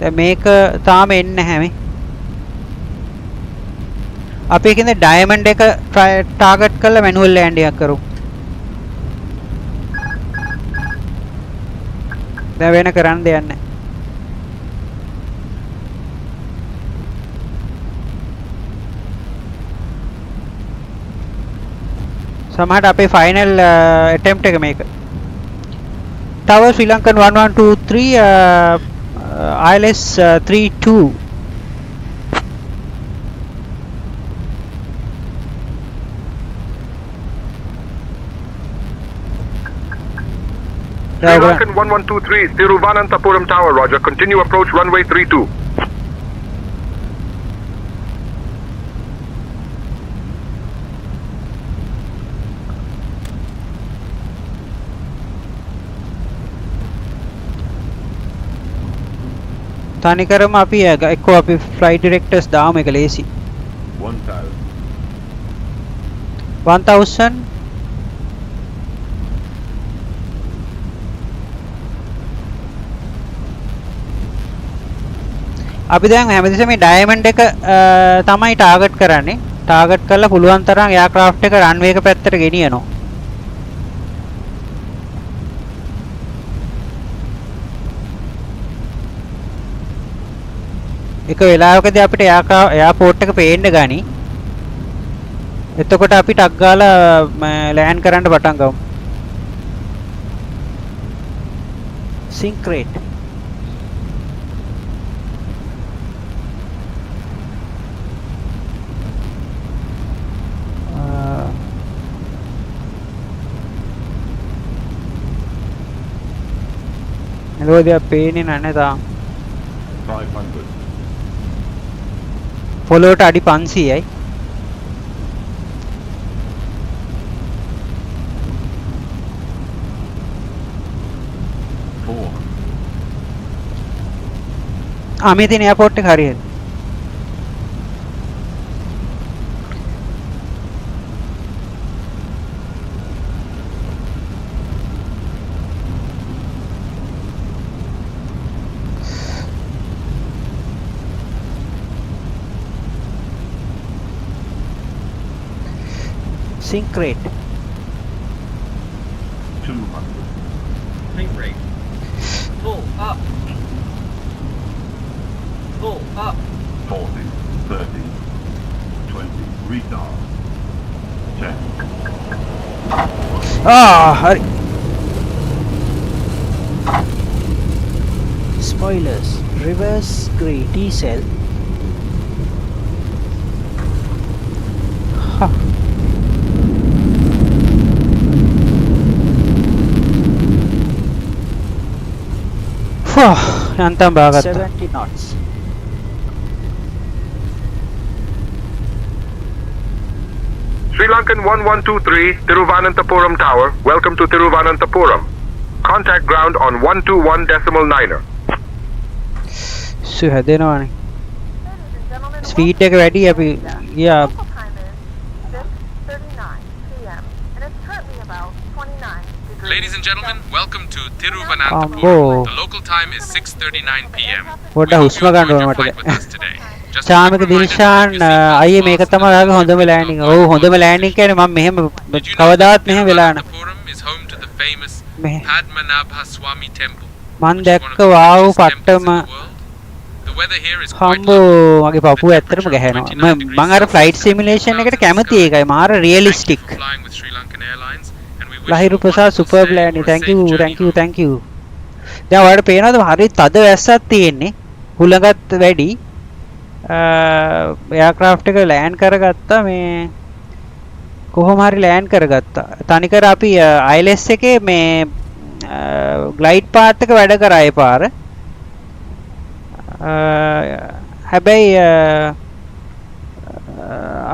දැන් මේක තාම එන්නේ නැහැ මේ. අපි ඒකෙන්ද ඩයමන්ඩ් එක ටාගට් කරලා මැනුවල් ලෑන්ඩ් එකක් කරමු. දැන් වෙන කරන්න දෙයක් නැහැ. සමහරට අපේ ෆයිනල් ඇටෙම්ප්ට් එක මේක. Tower Sri Lankan 1123 ILS 32 Sri Lankan 1123 Thiruvananthapuram Tower, roger. Continue approach runway 32. තනිකරම අපි එක්කෝ අපි ෆ්ලයිට් ඩිරෙක්ටර්ස් දාමු එක ලේසි. 1000 1000 අපි දැන් හැමතිස්සෙම මේ ඩයමන්ඩ් එක තමයි ටාගට් කරන්නේ. ටාගට් කරලා පුළුවන් තරම් එයාක්‍රාෆ්ට් එක රන්වේ එක පැත්තට ගෙනියනවා. එක වෙලාවකදී අපිට එයාපෝට් එක පේන්න ගනි. එතකොට අපි ටක් ගාලා ලෑන්ඩ් කරන්න පටන් ගමු. Sync rate. එළවදියා පේන්නේ නැහැ තාම. 500. ෆොලෝවට අඩි 500යි. මේ තියෙන එයාපෝට් එක හරියට. Sync rate. 200. Sync rate. Pull up. Pull up. 40. 30. 20. Retard. 10. හරි. Spoilers. Reverse green T cell. යන්තම් බාගත්තා. 70 knots. Sri Lankan 1123, Thiruvananthapuram Tower. Welcome to Thiruvananthapuram. Contact ground on 121.9er. හැදෙනවානේ. ස්පීඩ් එක වැඩි අපි ගියා. Ladies and gentlemen, welcome to Thiruvananthapuram. The local time is 6:39 p.m. පොඩ්ඩක් හුස්ම ගන්න ඕන මට. චාමික දිල්ෂාන් අයියේ මේක තමයි ඔයාගේ හොඳම ලෑන්ඩින්. ඔව් හොඳම ලෑන්ඩින් කියන්නේ මම මෙහෙම කවදාවත් මෙහෙම වෙලා නැහැ. is home to the famous Padmanabha Swami temple. මන් දැක්ක වාව් පට්ටම The weather here is quite හම්බෝ මගේ පපුව ඇත්තටම ගැහෙනවා. මම අර ෆ්ලයිට් සිමියුලේෂන් එකට කැමති ඒකයි. මාර realistic. flying with Sri Lankan Airlines and we wish Lahiru Prasad super plan. thank you. දැන් ඔයාලට පේනවද හරි තද වැස්සක් තියෙන්නේ. හුලඟත් වැඩි. එයාක්‍රාෆ්ට් එක ලෑන්ඩ් කරගත්තා මේ කොහොම හරි ලෑන්ඩ් කරගත්තා. තනිකර අපි ILS එකේ මේ ග්ලයිඩ් පාත් එක වැඩ කරා ඒ පාර. හැබැයි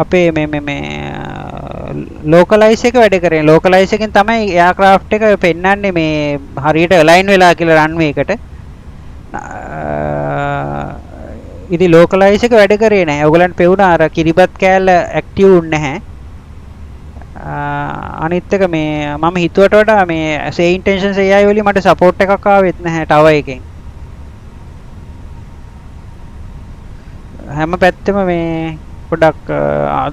අපේ මේ ලෝකලයිස් එක වැඩ කරේ. ලෝකලයිස් එකෙන් තමයි එයාක්‍රාෆ්ට් එක පෙන්වන්නේ මේ හරියට අලයින් වෙලා කියලා රන්වේ එකට. ඉතින් ලෝකලයිස් එක වැඩ කරේ නැහැ. ඔයගලන්ට පෙවුනා අර කිරිබත් කෑල්ල ඇක්ටිව් වුනේ නැහැ. අනිත් එක මේ මම හිතුවට වඩා මේ සේ ඉන්ටෙන්ෂන්ස් AI වලින් මට සපෝට් එකක් ආවෙත් නැහැ ටවර් එකෙන්. හැම පැත්තෙම මේ පොඩක්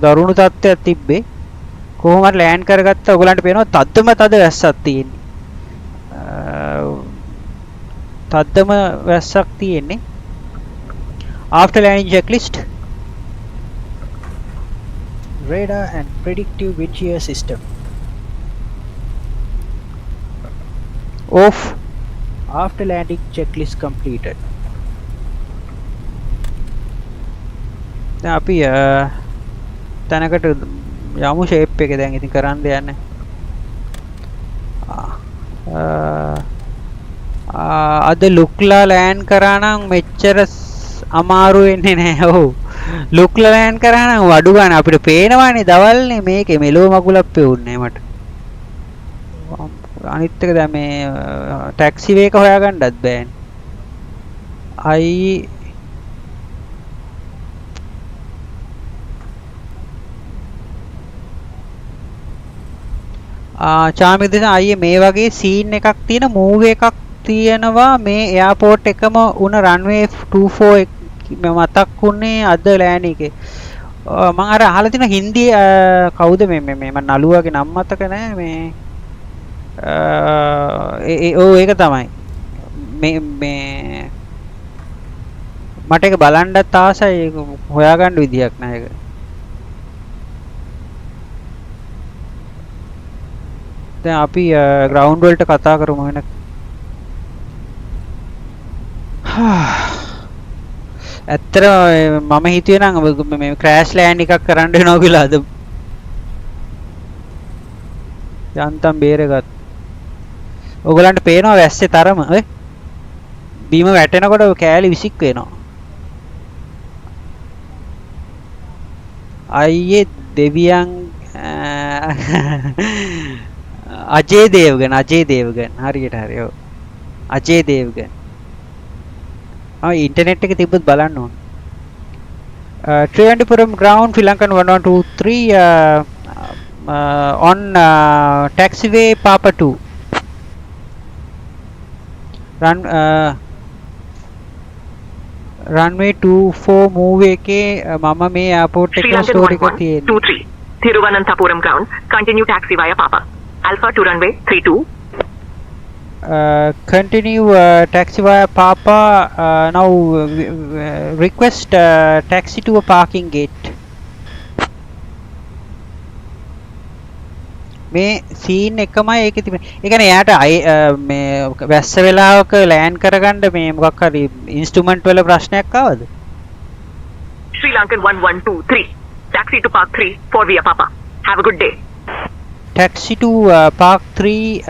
දරුණු තත්ත්වයක් තිබ්බේ. කොහොම හරි ලෑන්ඩ් කරගත්තා. ඔයගලන්ට පේනවා තද්දම තද වැස්සක් තියෙන්නේ. තද්දම වැස්සක් තියෙන්නේ. After landing checklist. Radar and predictive wind shear system. Off. After landing checklist completed. දැන් අපි තැනකට යමු ෂේප් එක දැන් ඉතින් කරන්න දෙයක් අද ලුක්ලා ලෑන්ඩ් කරා නම් මෙච්චර අමාරු වෙන්නේ නැහැ. ඔව් ලුක්ලා ලෑන්ඩ් කරා නම් වඩු ගන්න අපිට පේනවානේ දවල්නේ මේකේ මෙලෝ මගුලක් පෙවුන්නේ මට. අනිත් එක දැන් මේ ටැක්සි වේ එක හොයාගන්නත් බෑනේ. චාමික දෙස අයියේ මේ වගේ සීන් එකක් තියෙන මූවි එකක් තියෙනවා මේ එයාපෝට් එකම උන රන්වේ 24 මතක් වුණේ අද ලෑන් එකේ. මම අර අහලා තියෙන හින්දි කවුද මේ මම නළුවාගේ නම මතක නැහැ මේ ඒක තමයි මේ මට ඒක බලන්නත් ආසයි ඒක හොයාගන්න විදියක් නැහැ ඒක. දැන් අපි ග්‍රවුන්ඩ් වලට කතා කරමු වෙන. ඇත්තට මම හිතුවේ නම් මේ ක්‍රෑෂ් ලෑන්ඩ් එකක් කරන්න වෙනවා කියලා අද යන්තම් බේරගත්. ඔයගලන්ට පේනවා වැස්සේ තරම ඈ බීම වැටෙනකොට කෑලි විසික් වෙනවා. අයියේ දෙවියන් අජේ දේවගන් හරියට හරි ඔව් අජේ දේවගන් ඉන්ටර්නෙට් එකේ තිබ්බත් බලන්න ඕන. Trivandrum ground Lankan 1123 on taxiway Papa 2 runway 24 move එකේ මම මේ airport එකේ ස්ටෝරි එක තියෙන්නේ 23 Thiruvananthapuram ground continue taxi via Papa Alpha to runway 32 continue taxi via Papa now request taxi to a parking gate. මේ සීන් එකමයි ඒකේ තිබෙන්නේ. ඒ කියන්නේ එයාට මේ වැස්ස වෙලාවක ලෑන්ඩ් කරගන්න මේ මොකක් හරි ඉන්ස්ට්‍රුමන්ට් වල ප්‍රශ්නයක් ආවද? Sri Lankan 1123 taxi to park 3 4 via Papa. Have a good day. Taxi to park 3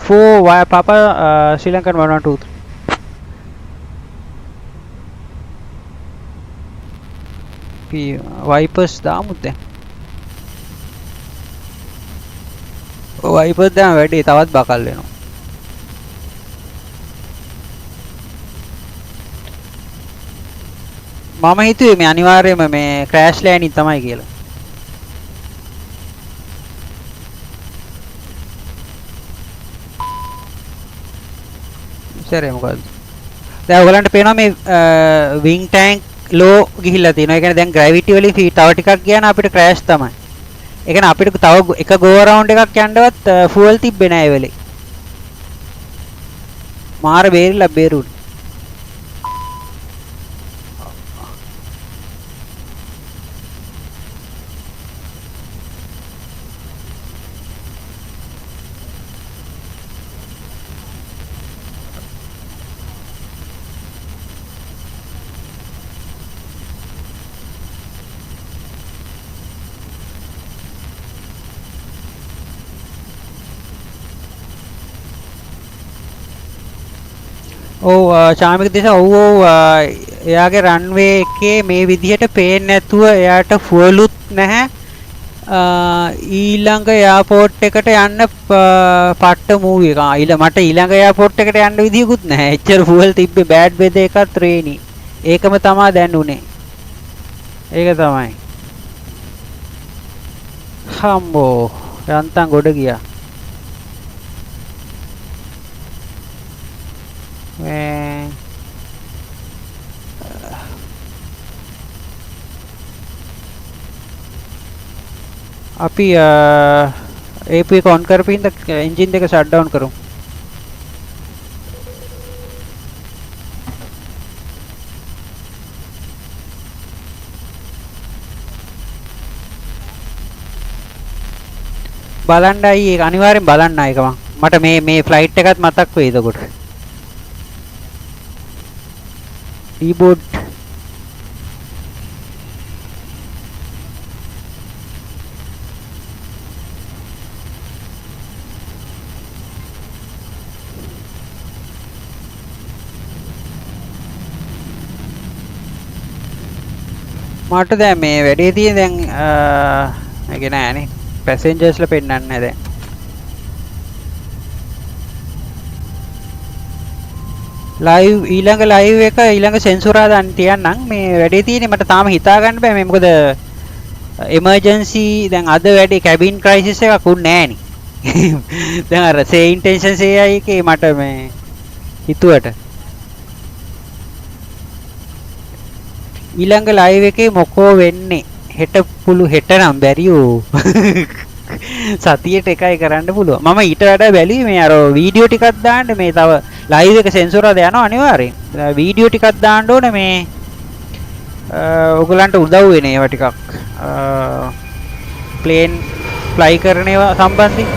4 via Papa Sri Lankan 1123. Wipers දාමුද දැන්? වයිපර් දැන් වැඩි තවත් බකල් වෙනවා. මම හිතුවේ මේ අනිවාර්යයෙන්ම මේ ක්‍රෑෂ් ලෑන්ඩින් තමයි කියලා. ඉතින් මොකද? දැන් ඔයගලන්ට පේනවා මේ වින් ටැන්ක් ලෝ ගිහිල්ලා තියෙනවා. ඒ කියන්නේ දැන් ග්‍රැවිටි වලින් තව ටිකක් ගියා නම් අපිට ක්‍රෑෂ් තමයි. ඒ කියන්නේ අපිට තව එක ගෝ අරවුන්ඩ් එකක් යන්නවත් ෆුවල් තිබ්බේ නැහැ ඒ වෙලේ. මාර බේරිලා බේරුනේ. ඔව් චාමික දේශ ඔව් එයාගේ රන්වේ එකේ මේ විදිහට පේන්නේ නැතුව එයාට ෆුවලුත් නැහැ ඊළඟ එයාපෝට් එකට යන්න පට්ට මූවි එක මට ඊළඟ එයාපෝට් එකට යන්න විදියකුත් නැහැ එච්චර ෆුවල් තිබ්බේ බෑඩ් වෙදර් එකත් රේනි ඒකම තමයි දැන් උනේ ඒක තමයි හම්බෝ යන්තම් ගොඩ ගියා අපි AP එක ඔන් කරපින්ද එන්ජින් දෙක ෂට් ඩවුන් කරමු බලන්නයි ඒක අනිවාර්යෙන් බලන්න ඒක මට මේ ෆ්ලයිට් එකත් මතක් වෙයි එතකොට keyboard මට දැන් මේ වැඩේ තියෙන දැන් මේක නෑනේ පැසෙන්ජර්ස්ලා පෙන්නන්නේ නැහැ දැන් ලයිව් ඊළඟ ලයිව් එක ඊළඟ සෙන්සුරාදාන් තියන්නම් මේ වැඩේ තියෙන්නේ මට තාම හිතා ගන්න බෑ මේ මොකද එමර්ජන්සි දැන් අද වැඩේ කැබින් ක්‍රයිසිස් එකක් උන්නේ නෑනේ දැන් අර සේ ඉන්ටෙන්ෂන් සේ එකේ මට මේ හිතුවට ඊළඟ ලයිව් එකේ මොකෝ වෙන්නේ හෙට පුළු හෙට නම් බැරියෝ සතියට එකයි කරන්න පුළුවන් මම ඊට වඩා බැලුවේ මේ අර වීඩියෝ ටිකක් දාන්න මේ තව ලයිව් එක සෙන්සර් වල යනවා අනිවාර්යෙන් වීඩියෝ ටිකක් දාන්න ඕනේ මේ ඔයගලන්ට උදව් වෙන ඒවා ටිකක් ප්ලේන් ෆ්ලයි කරන ඒවා සම්බන්ධයෙන්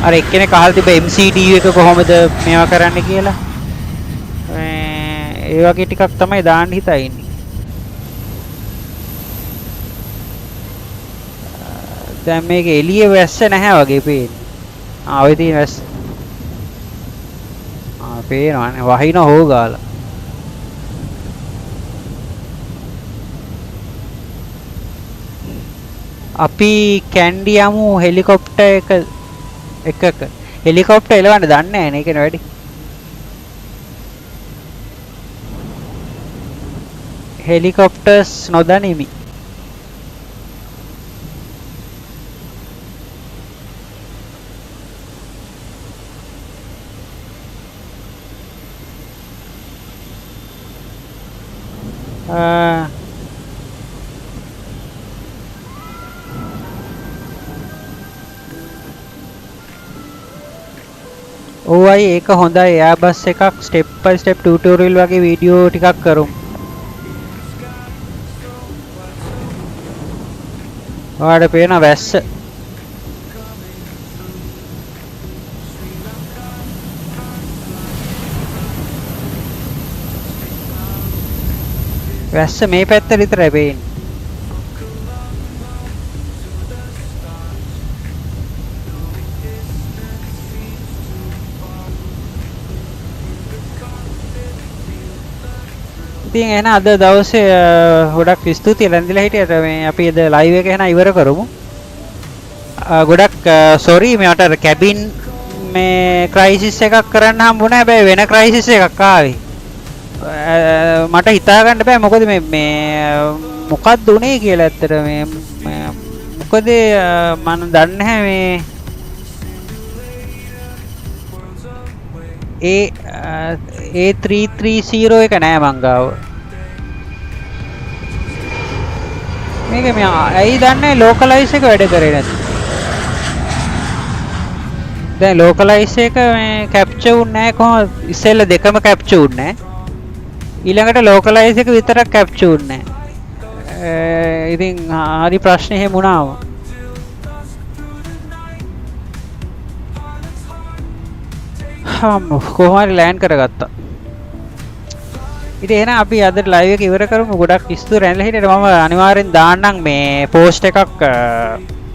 අර එක්කෙනෙක් අහලා තිබ්බ MCD එක කොහොමද මේවා කරන්න කියලා ඒ වගේ ටිකක් තමයි දාන්න හිතා ඉන්නේ දැන් මේක එළිය වැස්ස නැහැ වගේ පේන්නේ ඔය තියෙන වැස්ස පේනවනේ වහින හොගාලා අපි කැන්ඩි යමු හෙලිකොප්ටර් එකක හෙලිකොප්ටර් එලවන්න දන්නේ නැහැ නේ ඒකනේ වැඩි හෙලිකොප්ටර්ස් නොදනිමි ඕයි ඒක හොඳයි එයාබස් එකක් ස්ටෙප් බයි ස්ටෙප් ටියුටෝරියල් වගේ වීඩියෝ ටිකක් කරමු. ඔයාලට පේන වැස්ස වැස්ස මේ පැත්තට විතරයි පේන්නේ. ඉතින් එහෙනම් අද දවසේ ගොඩක් ස්තුතියි ලැන්දිලා හිටියට මේ අපි අද ලයිව් එක එහෙනම් ඉවර කරමු. ගොඩක් සෝරි මට අර කැබින් මේ ක්‍රයිසිස් එකක් කරන්න හම්බුණා. හැබැයි වෙන ක්‍රයිසිස් එකක් ආවේ. මට හිතා ගන්න බෑ මොකද මේ මොකක්ද උනේ කියලා ඇත්තට මේ මොකද මම දන්නේ නැහැ මේ A330 එක නෑ මං ගාව. මේක මේ ඇයි දන්නේ ලෝකලයිස් එක වැඩ කරේ නැති. දැන් ලෝකලයිස් එක මේ කැප්චර් වුන්නේ නැහැ කොහොමද? ඉස්සෙල්ලා දෙකම කැප්චර් වුන්නේ නැහැ. ඊළඟට ලෝකලයිස් එක විතරක් කැප්චර් වුන්නේ නැහැ. ඉතින් හරි ප්‍රශ්නේ එහෙම වුණාම. කොහොම හරි ලෑන්ඩ් කරගත්තා. ඉතින් එහෙනම් අපි අද ලයිව් එක ඉවර කරමු. ගොඩක් ස්තුති රැඳලා හිටියට මම අනිවාර්යෙන් දාන්නම් මේ පෝස්ට් එකක්.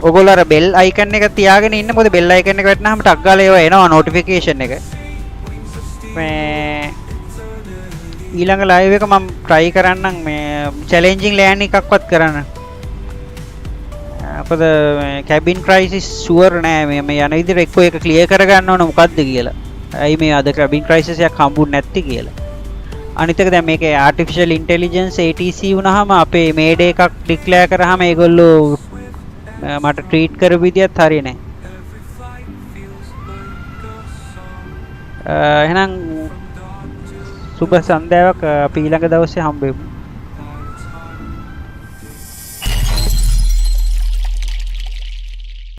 ඔයගොල්ලෝ අර බෙල් අයිකන් එක තියාගෙන ඉන්න. මොකද බෙල් අයිකන් එක වැටෙනාම ටක් ගාලා ඒව එනවා නොටිෆිකේෂන් එක. මේ ඊළඟ ලයිව් එක මම try කරන්නම් මේ චැලෙන්ජින් ලෑන්ඩ් එකක්වත් කරන්න. මොකද මේ කැබින් ක්‍රයිසිස් ෂුවර් නෑ මේ යන විදිහට එක්ක ඒක ක්ලියර් කරගන්න ඕන මොකද්ද කියලා. ඇයි මේ අද කැබින් ක්‍රයිසිස් එකක් හම්බුන්නේ නැත්තේ කියලා. අනිත් එක දැන් මේකේ ආටිෆිෂල් ඉන්ටෙලිජන්ස් ATC වුණාම අපේ මේඩේ එකක් ඩික්ලෙයාර් කරාම ඒගොල්ලෝ මට ට්‍රීට් කරපු විදියත් හරිය නෑ. එහෙනම් සුබ සන්ධ්‍යාවක් අපි ඊළඟ දවසේ හම්බෙමු.